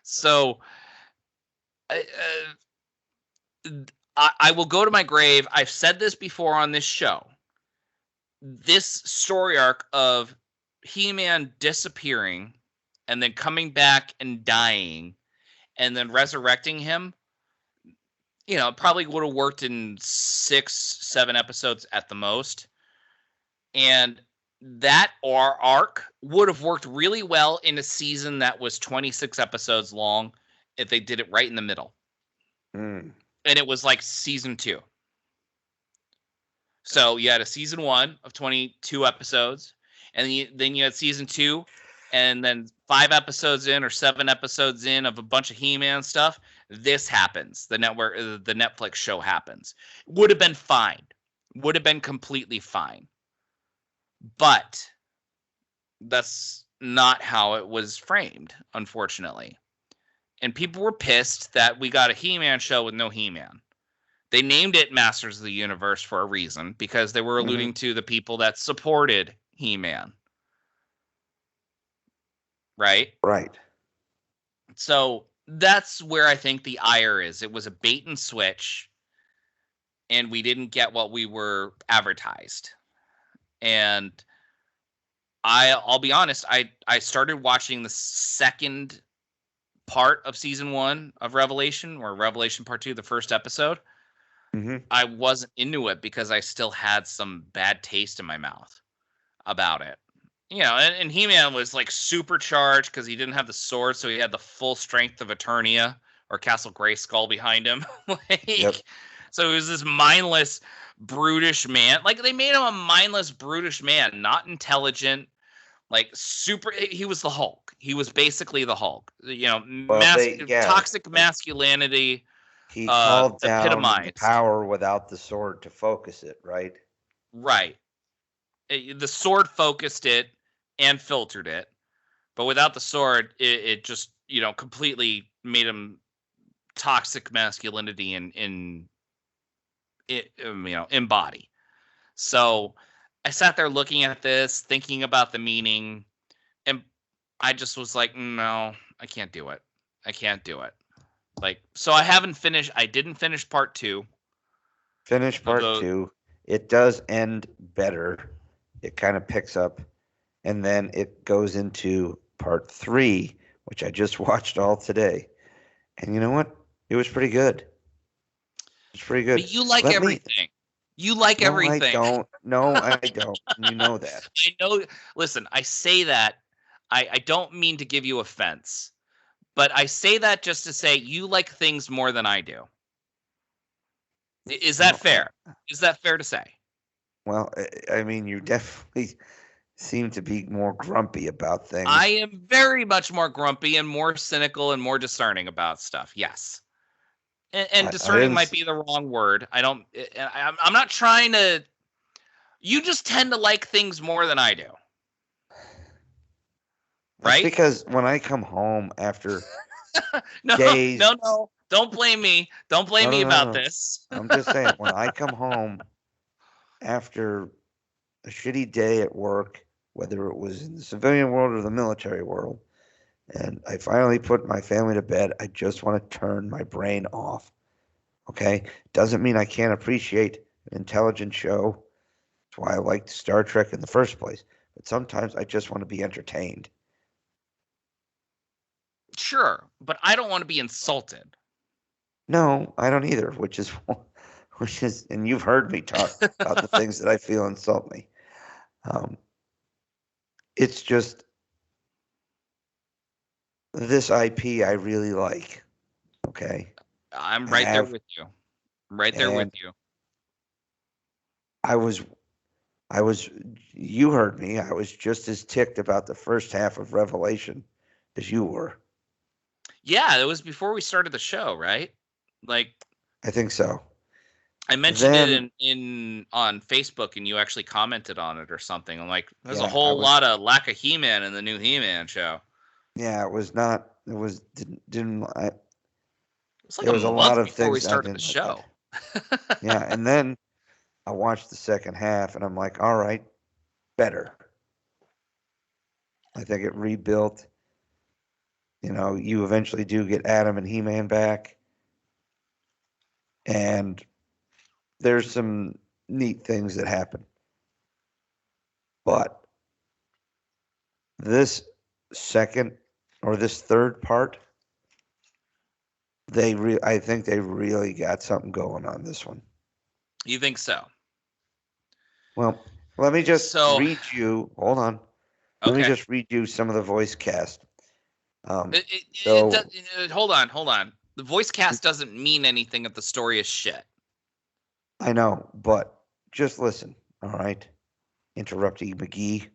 So I will go to my grave. I've said this before on this show. This story arc of He-Man disappearing and then coming back and dying and then resurrecting him, probably would have worked in 6-7 episodes at the most. And that arc would have worked really well in a season that was 26 episodes long if they did it right in the middle. And it was like season 2. So you had a season 1 of 22 episodes, and then you had season 2, and then 5 episodes in or 7 episodes in of a bunch of He-Man stuff. This happens. The Netflix show happens. Would have been fine. Would have been completely fine. But that's not how it was framed, unfortunately. And people were pissed that we got a He-Man show with no He-Man. They named it Masters of the Universe for a reason, because they were alluding to the people that supported He-Man. Right? Right. So that's where I think the ire is. It was a bait and switch. and we didn't get what we were advertised. And I'll be honest, I started watching the second part of season 1 of Revelation, or Revelation Part 2, the first episode. Mm-hmm. I wasn't into it because I still had some bad taste in my mouth about it. You know, and He-Man was like supercharged because he didn't have the sword, so he had the full strength of Eternia or Castle Grayskull behind him. So he was this mindless, brutish man. Like, they made him a mindless, brutish man, not intelligent, like super. He was the Hulk. He was basically the Hulk. You know, toxic masculinity. He called down the epitomized. power without the sword to focus it, right? Right. The sword focused it and filtered it, but without the sword, it just, you know, completely made him toxic masculinity in embody. So I sat there looking at this, thinking about the meaning, and I just was like, no, I can't do it. I can't do it. Like, so I didn't finish part 2. Finish part 2. It does end better. It kind of picks up, and then it goes into part 3, which I just watched all today. And you know what? It was pretty good. It's pretty good. But you like everything. You like everything. I don't. No, I don't. You know that. I know. Listen, I say that. I don't mean to give you offense, but I say that just to say you like things more than I do. Is that fair? Is that fair to say? Well, I mean, you definitely seem to be more grumpy about things. I am very much more grumpy and more cynical and more discerning about stuff. Yes. And discerning might be the wrong word. I'm not trying to. You just tend to like things more than I do. Right? That's because when I come home after no, days. No. Don't blame me. Don't blame me about this. I'm just saying, when I come home after a shitty day at work, whether it was in the civilian world or the military world, and I finally put my family to bed, I just want to turn my brain off. Okay? Doesn't mean I can't appreciate an intelligent show. That's why I liked Star Trek in the first place. But sometimes I just want to be entertained. Sure, but I don't want to be insulted. No, I don't either, which is, and you've heard me talk about the things that I feel insult me. It's just, this IP I really like. Okay. I'm right there with you. I'm right there with you. I was, you heard me. I was just as ticked about the first half of Revelation as you were. Yeah, it was before we started the show, right? Like, I think so. I mentioned it in on Facebook, and you actually commented on it or something. I'm like, there's a whole lot of lack of He-Man in the new He-Man show. Yeah, it was not. It was didn't. It was like there was a lot of before things we started the like show. Yeah, and then I watched the second half, and I'm like, all right, better. I think it rebuilt. You know, you eventually do get Adam and He-Man back. And there's some neat things that happen. But this second or this third part, I think they really got something going on this one. You think so? Well, let me just read you. Hold on. Let me just read you some of the voice cast. Hold on. The voice cast doesn't mean anything if the story is shit. I know, but just listen, all right? Interrupting McGee.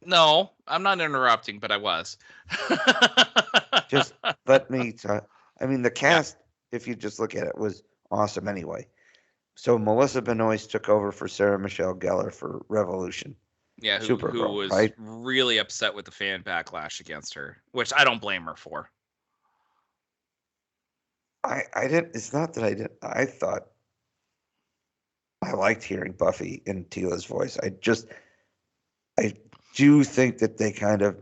No, I'm not interrupting, but I was. Just let me talk. I mean, the cast, if you just look at it, was awesome anyway. So Melissa Benoist took over for Sarah Michelle Gellar for Revolution. Yeah, who was really upset with the fan backlash against her, which I don't blame her for. I didn't. It's not that I didn't. I thought I liked hearing Buffy in Tila's voice. I do think that they kind of.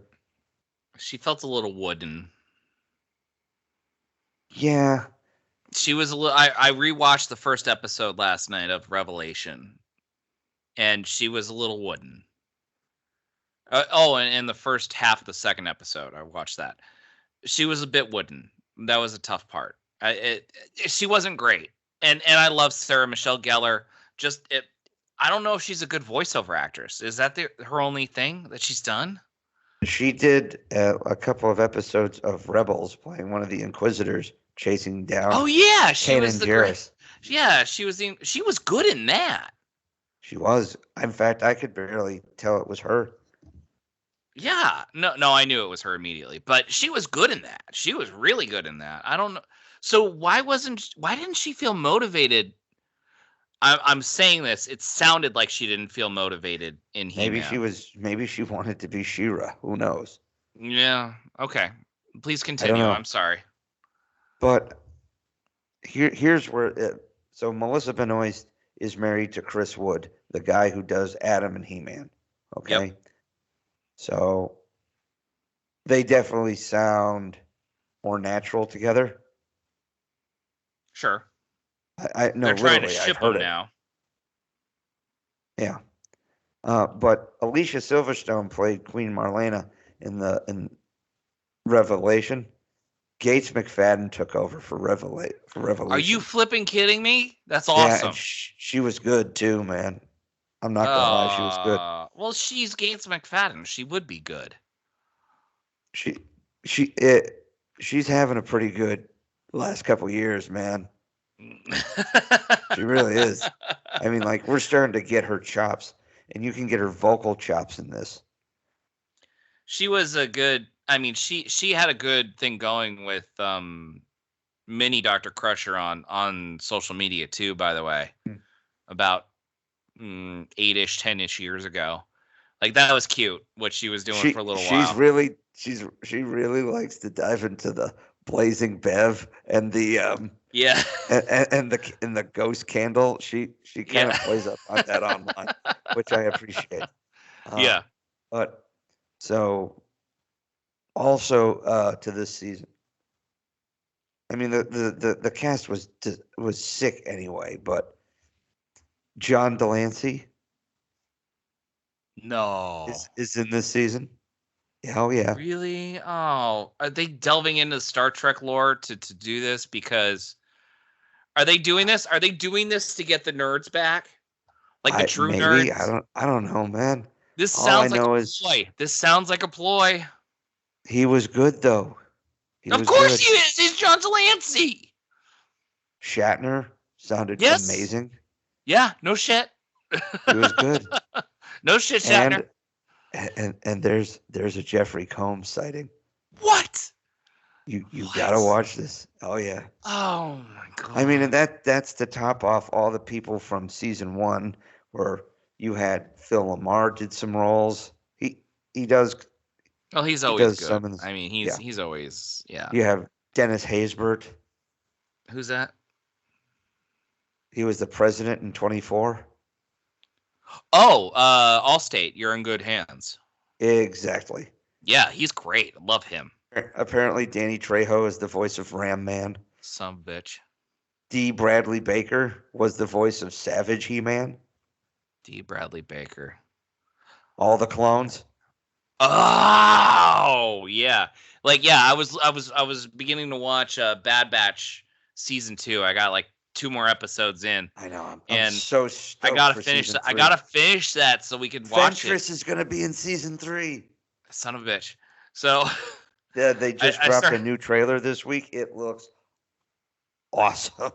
She felt a little wooden. Yeah, She was a little. I rewatched the first episode last night of Revelation, and she was a little wooden. And the first half of the second episode, I watched that. She was a bit wooden. That was a tough part. She wasn't great, and I love Sarah Michelle Gellar. I don't know if she's a good voiceover actress. Is that her only thing that she's done? She did a couple of episodes of Rebels, playing one of the Inquisitors, chasing down. Oh yeah, she Kanan was the Jarrus. Yeah, she was good in that. She was. In fact, I could barely tell it was her. Yeah, no, I knew it was her immediately, but she was good in that. She was really good in that. I don't know. So why didn't she feel motivated? I'm saying this. It sounded like she didn't feel motivated in He-Man. Maybe she wanted to be She-Ra. Who knows? Yeah. Okay. Please continue. I'm sorry. But here's where. So Melissa Benoist is married to Chris Wood, the guy who does Adam and He-Man. Okay. Yep. So they definitely sound more natural together. Sure. I no, they're trying to literally, ship I've heard them it. now. Yeah. But Alicia Silverstone played Queen Marlena in Revelation. Gates McFadden took over for Revelation. Are you flipping kidding me? That's Yeah, awesome. and she was good too, man. I'm not gonna lie, she was good. Well, she's Gates McFadden. She would be good. She's having a pretty good last couple years, man. She really is. I mean, like, we're starting to get her chops, and you can get her vocal chops in this. She was a good. I mean, she had a good thing going with Mini Dr. Crusher on social media too. By the way, about 8-ish, 10-ish years ago, like that was cute. What she was doing for a little while. She really likes to dive into the blazing bev and the yeah and the ghost candle. She kind of plays up on that online, which I appreciate. Yeah. But so also to this season, I mean the cast was sick anyway, but John Delancey is in this season. Hell yeah. Really? Oh, are they delving into Star Trek lore to do this? Because are they doing this? Are they doing this to get the nerds back? Like the true nerds? I don't know, man. This sounds like a ploy. This sounds like a ploy. He was good though. Of course he is. He's John Delancey. Shatner sounded amazing. Yeah, no shit. He was good. No shit, Shatner. And there's a Jeffrey Combs sighting. What? You gotta watch this. Oh yeah. Oh my god. I mean, and that's to top off all the people from season 1, where you had Phil Lamar did some roles. He does. Well, he's always good. I mean, he's always You have Dennis Haysbert. Who's that? He was the president in 24. Oh, Allstate, you're in good hands. Exactly. Yeah, he's great. I love him. Apparently, Danny Trejo is the voice of Ram Man. Some bitch. D. Bradley Baker was the voice of Savage He-Man. D. Bradley Baker. All the clones. Oh yeah, I was beginning to watch Bad Batch season 2. I got like 2 more episodes in. I know. I'm so stoked. I gotta finish that. I gotta finish that so we can watch it. Ventress is gonna be in season 3. Son of a bitch. So yeah, they just dropped a new trailer this week. It looks awesome.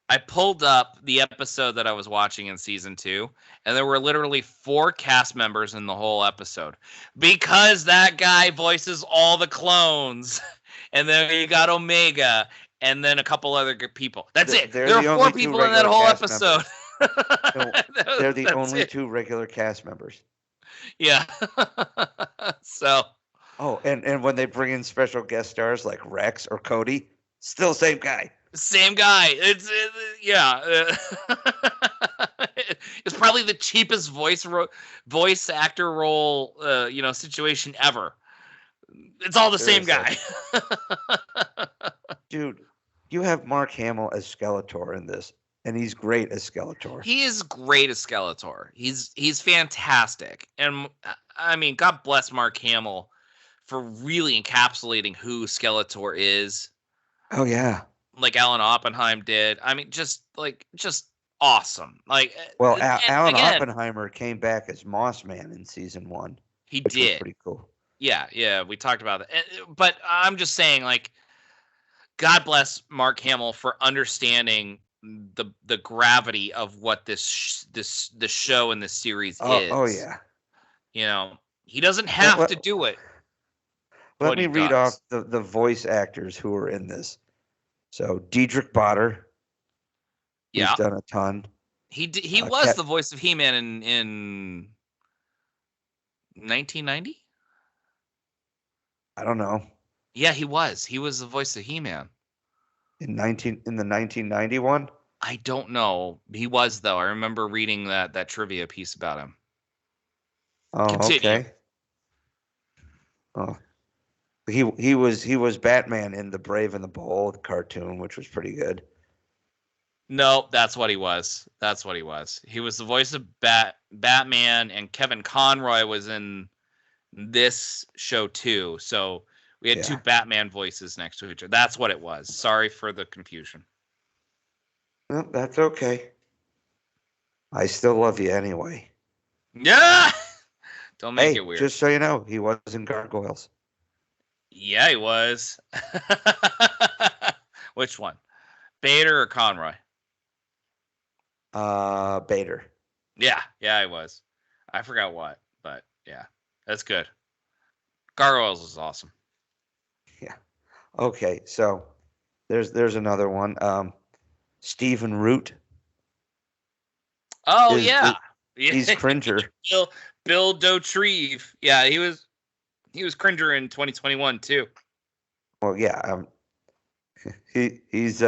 I pulled up the episode that I was watching in season 2, and there were literally 4 cast members in the whole episode because that guy voices all the clones, and then you got Omega. And then a couple other good people. That's it. There are 4 people in that whole episode. They're the only 2 regular cast members. Yeah. So. Oh, and when they bring in special guest stars like Rex or Cody, still same guy. Same guy. It's probably the cheapest voice actor role situation ever. It's all the same guy. Dude, You have Mark Hamill as Skeletor in this, and he's great as Skeletor. He is great as Skeletor. He's fantastic. And I mean, God bless Mark Hamill for really encapsulating who Skeletor is. Oh yeah. Like Alan Oppenheim did. I mean, just awesome. Like, well, Alan Oppenheimer came back as Moss Man in season 1. He which did. Was pretty cool. Yeah, we talked about that. But I'm just saying, like, God bless Mark Hamill for understanding the gravity of what the show and this series is. Oh yeah. You know, he doesn't have to do it. Let me read off the voice actors who are in this. So Diedrich Bader. Yeah. He's done a ton. He was the voice of He-Man in 1990? I don't know. Yeah, he was. He was the voice of He-Man. In the 1991? I don't know. He was, though. I remember reading that trivia piece about him. Oh, Continue. okay. Oh. He was Batman in the Brave and the Bold cartoon, which was pretty good. No, that's what he was. He was the voice of Batman, and Kevin Conroy was in this show too. So we had two Batman voices next to each other. That's what it was. Sorry for the confusion. No, that's okay. I still love you anyway. Yeah. Don't make it weird. Just so you know, he was in Gargoyles. Yeah, he was. Which one? Bader or Conroy? Bader. Yeah, he was. I forgot what, but yeah, that's good. Gargoyles is awesome. Yeah. Okay, so there's another one. Stephen Root. Oh yeah. He's Cringer. Bill Dauterive. Yeah, he was Cringer in 2021 too. Well, yeah. He's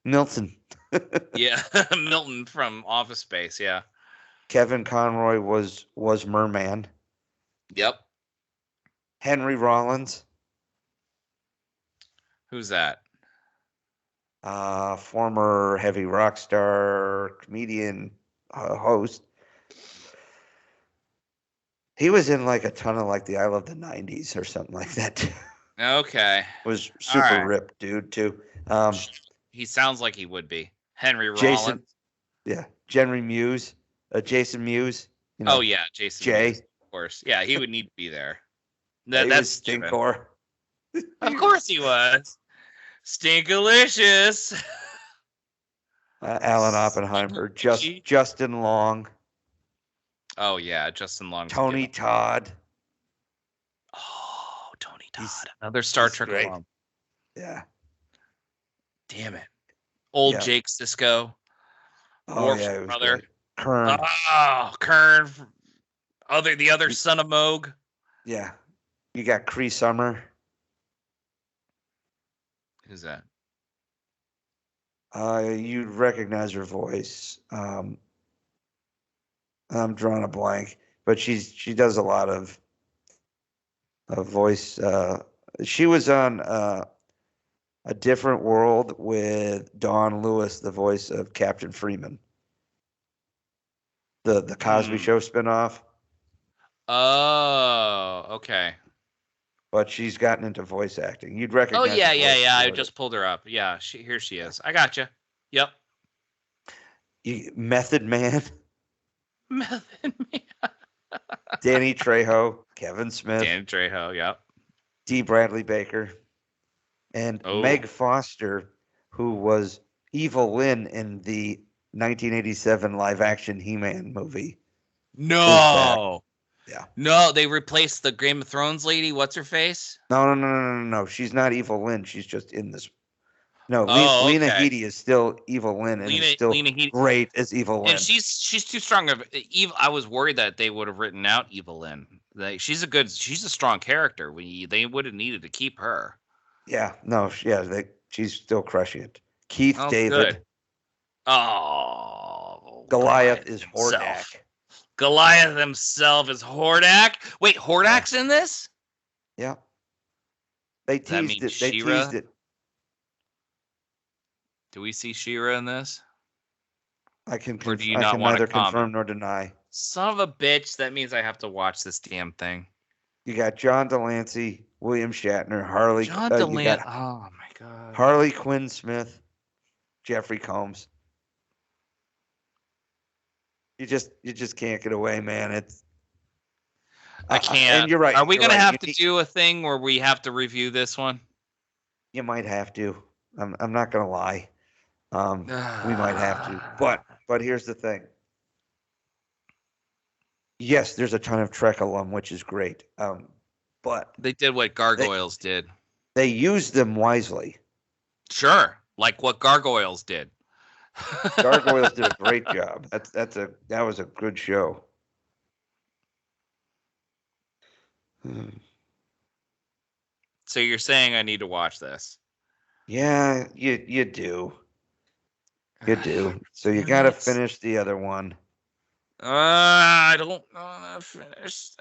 Milton. Yeah, Milton from Office Space. Yeah. Kevin Conroy was Merman. Yep. Henry Rollins. Who's that? Former heavy rock star, comedian, host. He was in like a ton of like the I Love the 90s or something like that. Okay. Was super ripped dude too. He sounds like he would be. Henry Rollins. Jason Mewes. You know, oh yeah, Jason Jay. Mewes, of course. Yeah, he would need to be there. That's Stinkor. Of course he was. Stinkalicious. Alan Oppenheimer. Justin Long. Oh yeah, Justin Long. Tony Todd. Oh, Tony Todd. Another Star Trek alum. Yeah. Damn it. Old Jake Sisko. Oh yeah, it was brother. Great. Kern. Oh, Kern. The other son of Moog. Yeah. You got Cree Summer. Who's that? You'd recognize her voice. I'm drawing a blank, but she does a lot of voice. She was on A Different World with Dawn Lewis, the voice of Captain Freeman. The Cosby Show spinoff. Oh, okay. But she's gotten into voice acting. You'd recognize. Oh yeah. I just pulled her up. Yeah, here she is. I gotcha. Yep. Method Man. Method Man. Danny Trejo, Kevin Smith. Danny Trejo. Yep. D. Bradley Baker, and Meg Foster, who was Evil Lynn in the 1987 live-action He-Man movie. No. Yeah. No, they replaced the Game of Thrones lady. What's her face? No. She's not Evil Lynn. She's just in this. No, Lena Headey is still Evil Lynn, and is still great as Evil Lynn. And she's too strong of evil. I was worried that they would have written out Evil Lynn. She's a strong character. They would have needed to keep her. Yeah, no, she's still crushing it. Keith David. Good. Oh, Goliath is Hordak. Goliath himself is Hordak. Wait, Hordak's in this? Yeah. They teased it. Do we see She-Ra in this? I can Or do you not want neither to comment? confirm nor deny. Son of a bitch! That means I have to watch this damn thing. You got John Delancey, William Shatner, Harley. John You Delancey. got Oh my god. Harley Quinn Smith, Jeffrey Combs. You just can't get away, man. It's I can't. And you're right. Are we going to have to do a thing where we have to review this one? You might have to. I'm not gonna lie. We might have to. But here's the thing. Yes, there's a ton of Trek alum, which is great. But they did what Gargoyles did. They used them wisely. Sure, like what Gargoyles did. Gargoyles did a great job. That was a good show. So you're saying I need to watch this? Yeah, you do. You do. So you got to finish the other one. I don't want to finish.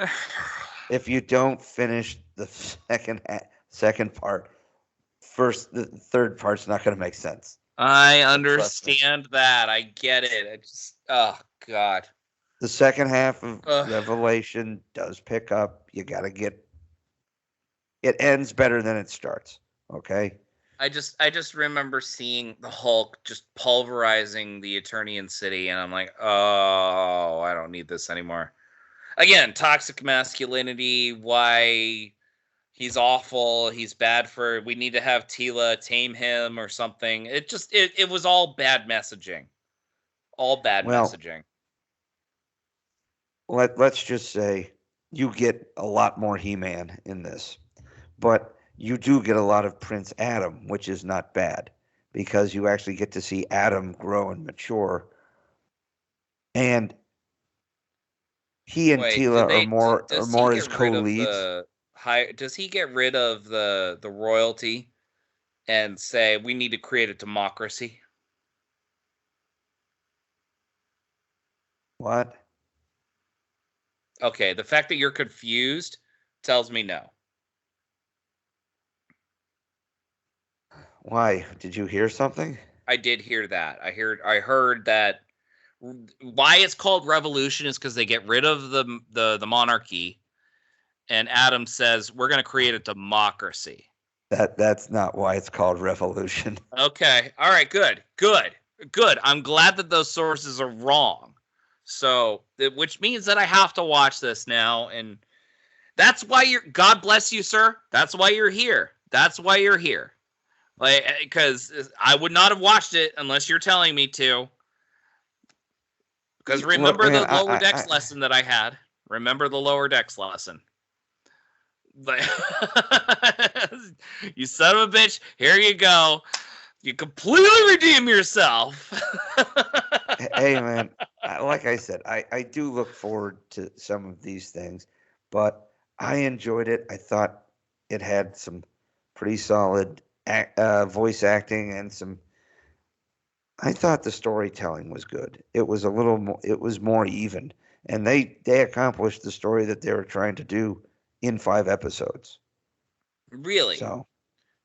If you don't finish the second part, the third part's not going to make sense. I understand that. I get it. Oh God. The second half of Revelation does pick up. You got to get. It ends better than it starts. Okay. I just remember seeing the Hulk just pulverizing the Eternian city, and I'm like, oh, I don't need this anymore. Again, toxic masculinity. Why he's awful. He's bad for. We need to have Tila tame him or something. It was all bad messaging. All bad messaging. Let's just say you get a lot more He-Man in this, but you do get a lot of Prince Adam, which is not bad because you actually get to see Adam grow and mature. And he and Tila are more as co-leads. Does he get rid of the royalty and say we need to create a democracy? What? Okay, the fact that you're confused tells me no. Why? Did you hear something? I did hear that. I heard that why it's called revolution is because they get rid of the monarchy, and Adam says we're going to create a democracy. That's not why it's called revolution. Okay. All right. Good. I'm glad that those sources are wrong. So, which means that I have to watch this now, and that's why God bless you, sir. That's why you're here. Like, because I would not have watched it unless you're telling me to. Because remember the lower decks lesson that I had. Remember the lower decks lesson. Like, you son of a bitch. Here you go. You completely redeem yourself. Hey, man. Like I said, I do look forward to some of these things, but I enjoyed it. I thought it had some pretty solid voice acting and some. I thought the storytelling was good. It was it was more even, and they accomplished the story that they were trying to do in 5 episodes. Really? So,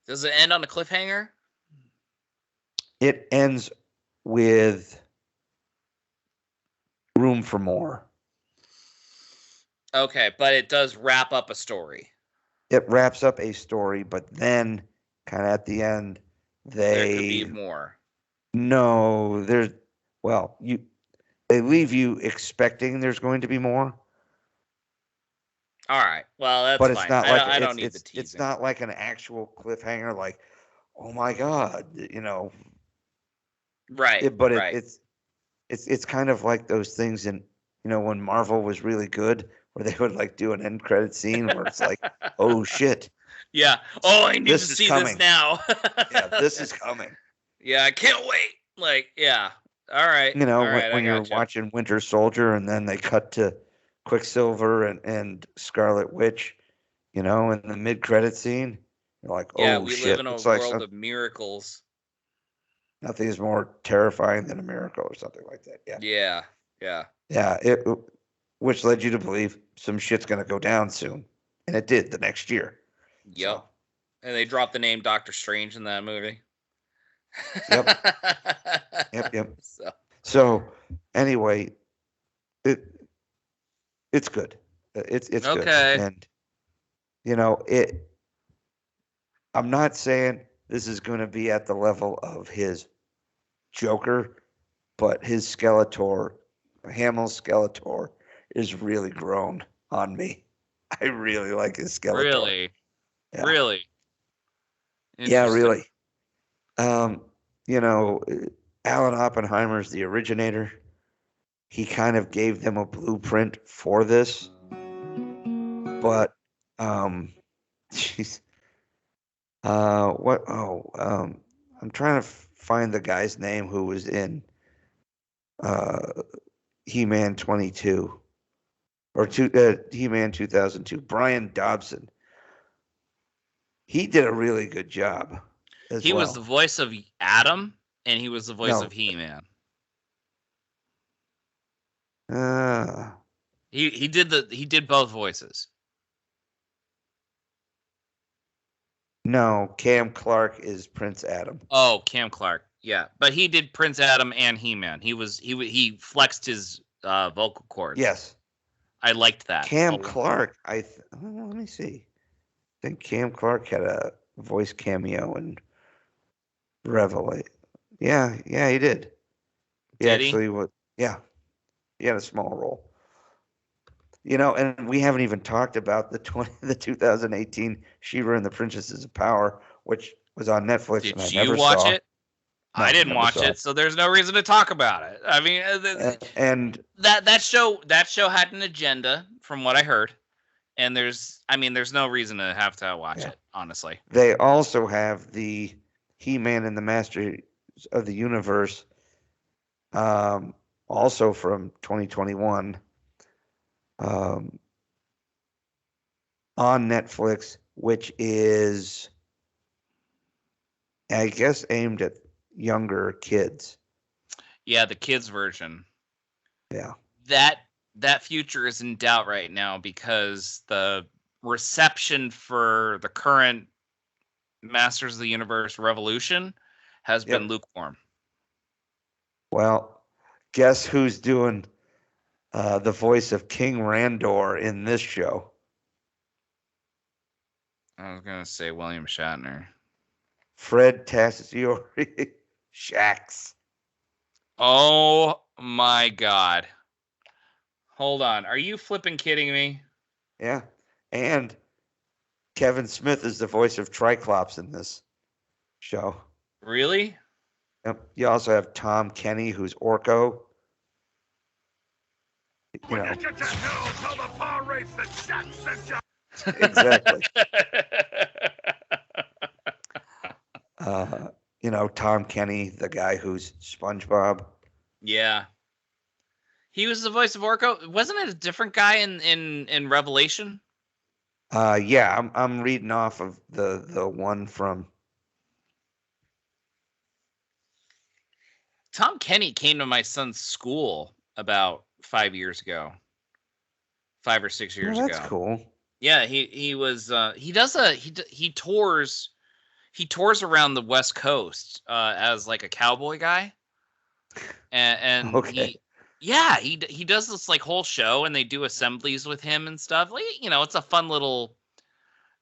does it end on a cliffhanger? It ends with room for more. Okay, but it does wrap up a story. It wraps up a story, but then kind of at the end, there could be more. No, they leave you expecting there's going to be more. All right. Well, that's but it's fine. not like I don't need the teasing. It's not like an actual cliffhanger, like, oh my god, Right. It's kind of like those things in when Marvel was really good, where they would like do an end credit scene where it's like, oh shit. Yeah. Oh, I need to see this now. Yeah, this is coming. Yeah, I can't wait. Like, yeah. All right. When you're watching Winter Soldier and then they cut to Quicksilver and Scarlet Witch, in the mid-credit scene, you're like, oh, yeah, we shit. live in a world of miracles. Nothing is more terrifying than a miracle or something like that. Yeah. Yeah. Which led you to believe some shit's going to go down soon. And it did the next year. Yep. So. And they dropped the name Doctor Strange in that movie. Yep. So anyway, it's good. It's good. Okay. And I'm not saying this is going to be at the level of his Joker, but his Skeletor, Hamill's Skeletor, is really grown on me. I really like his Skeletor. Really? Yeah. Really? Yeah, really. Alan Oppenheimer's the originator. He kind of gave them a blueprint for this. But jeez. I'm trying to find the guy's name who was in He-Man 22 or He-Man 2002. Brian Dobson. He did a really good job. He was the voice of Adam, and he was the voice of He-Man. He did both voices. No, Cam Clark is Prince Adam. Oh, Cam Clark. Yeah, but he did Prince Adam and He-Man. He flexed his vocal cords. Yes. I liked that. Cam Clark. Let me see. I think Cam Clark had a voice cameo in Revelate. Yeah, he did. He actually was. Yeah, he had a small role. And we haven't even talked about the 2018 She-Ra and the Princesses of Power, which was on Netflix. Did you watch it? No, I didn't watch it, so there's no reason to talk about it. I mean, and that show had an agenda, from what I heard, and there's no reason to have to watch it, honestly. They also have the He-Man and the Masters of the Universe, also from 2021. On Netflix, which is, I guess, aimed at younger kids. Yeah, the kids version. Yeah. That future is in doubt right now because the reception for the current Masters of the Universe Revolution has been lukewarm. Well, guess who's doing the voice of King Randor in this show? I was going to say William Shatner. Fred Tatasciore Shax. Oh my God. Hold on. Are you flipping kidding me? Yeah. And Kevin Smith is the voice of Triclops in this show. Really? Yep. You also have Tom Kenny, who's Orko. When you get that hill, tell the power race that Shaq sent you. Exactly. Tom Kenny, the guy who's SpongeBob. Yeah. He was the voice of Orko. Wasn't it a different guy in Revelation? Yeah, I'm reading off of the one from. Tom Kenny came to my son's school about 5 years ago. 5 or 6 years ago. That's cool. Yeah, he was he tours around the West Coast as like a cowboy guy. And okay. he does this like whole show and they do assemblies with him and stuff. Like, it's a fun little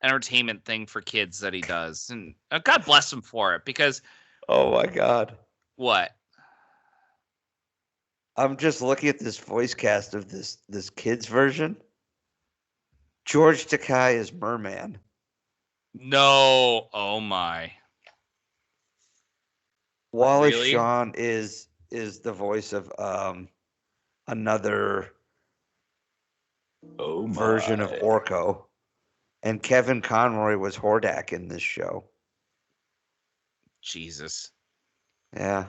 entertainment thing for kids that he does. And God bless him for it because oh my God. What? I'm just looking at this voice cast of this kids version. George Takei is Merman. No, oh my. Wallace Really? Shawn is the voice of another version of Orko. And Kevin Conroy was Hordak in this show. Jesus. Yeah.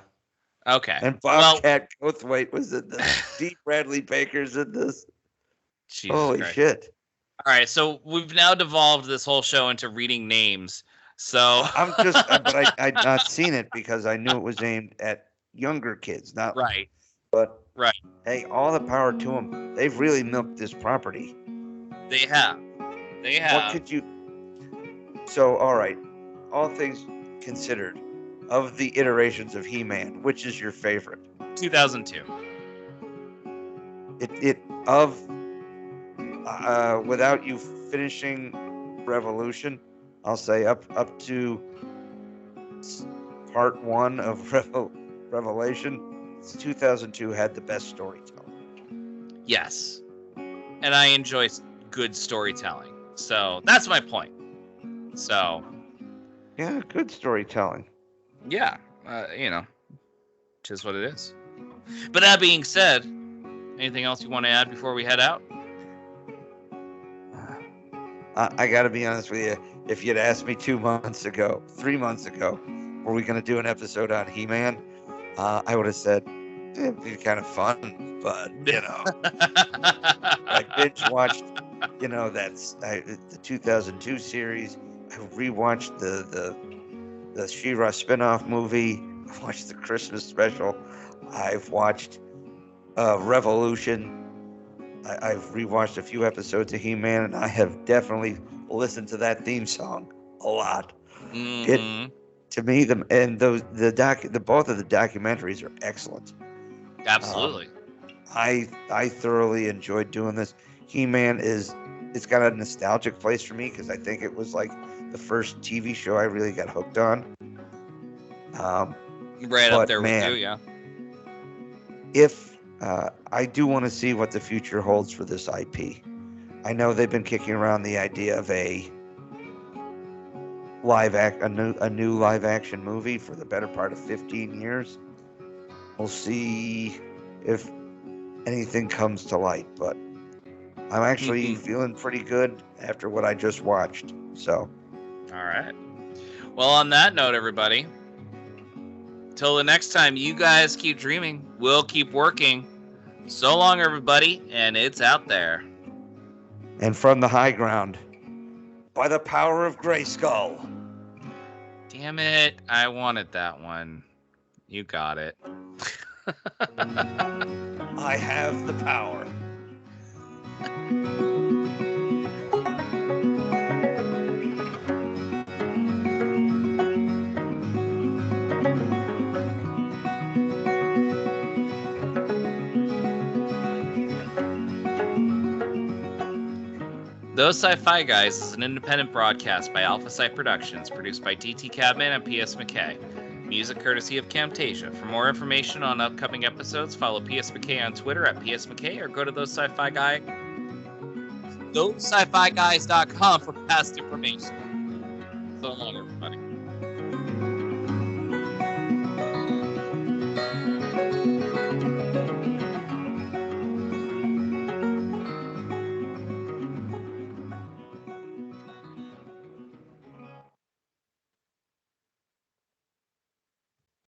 Okay. And Bobcat Goldthwait was in this. Steve Bradley Baker's in this. Jesus Holy Christ. shit. All right, so we've now devolved this whole show into reading names. So I'm just, but I'd not seen it because I knew it was aimed at younger kids, not right. But right. Hey, all the power to them. They've really milked this property. They have. What could you? So, all right. All things considered, of the iterations of He-Man, which is your favorite? 2002. Without you finishing Revolution, I'll say up to part 1 of Revelation, 2002 had the best storytelling. Yes. And I enjoy good storytelling. So that's my point. So. Yeah, good storytelling. Yeah. Just what it is. But that being said, anything else you want to add before we head out? I got to be honest with you. If you'd asked me 3 months ago, were we going to do an episode on He-Man? I would have said, it'd be kind of fun, but, I binge watched, the 2002 series. I rewatched the She-Ra spinoff movie. I watched the Christmas special. I've watched Revolution. I've rewatched a few episodes of He-Man, and I have definitely listened to that theme song a lot. Mm-hmm. To me, both of the documentaries are excellent. Absolutely. I thoroughly enjoyed doing this. He-Man it's got a nostalgic place for me because I think it was like the first TV show I really got hooked on. Right up there with you, yeah. If I do want to see what the future holds for this IP. I know they've been kicking around the idea of a new live action movie for the better part of 15 years. We'll see if anything comes to light, but I'm actually feeling pretty good after what I just watched. So, all right. Well, on that note, everybody, till the next time, you guys keep dreaming. We'll keep working. So long, everybody, and it's out there. And from the high ground, by the power of Grayskull. Damn it. I wanted that one. You got it. I have the power. Those Sci-Fi Guys is an independent broadcast by Alpha Sci Productions, produced by DT Cabman and P.S. McKay. Music courtesy of Camtasia. For more information on upcoming episodes, follow P.S. McKay on Twitter at P.S. McKay or go to thosesci-fi guys.com for past information. So long, everybody.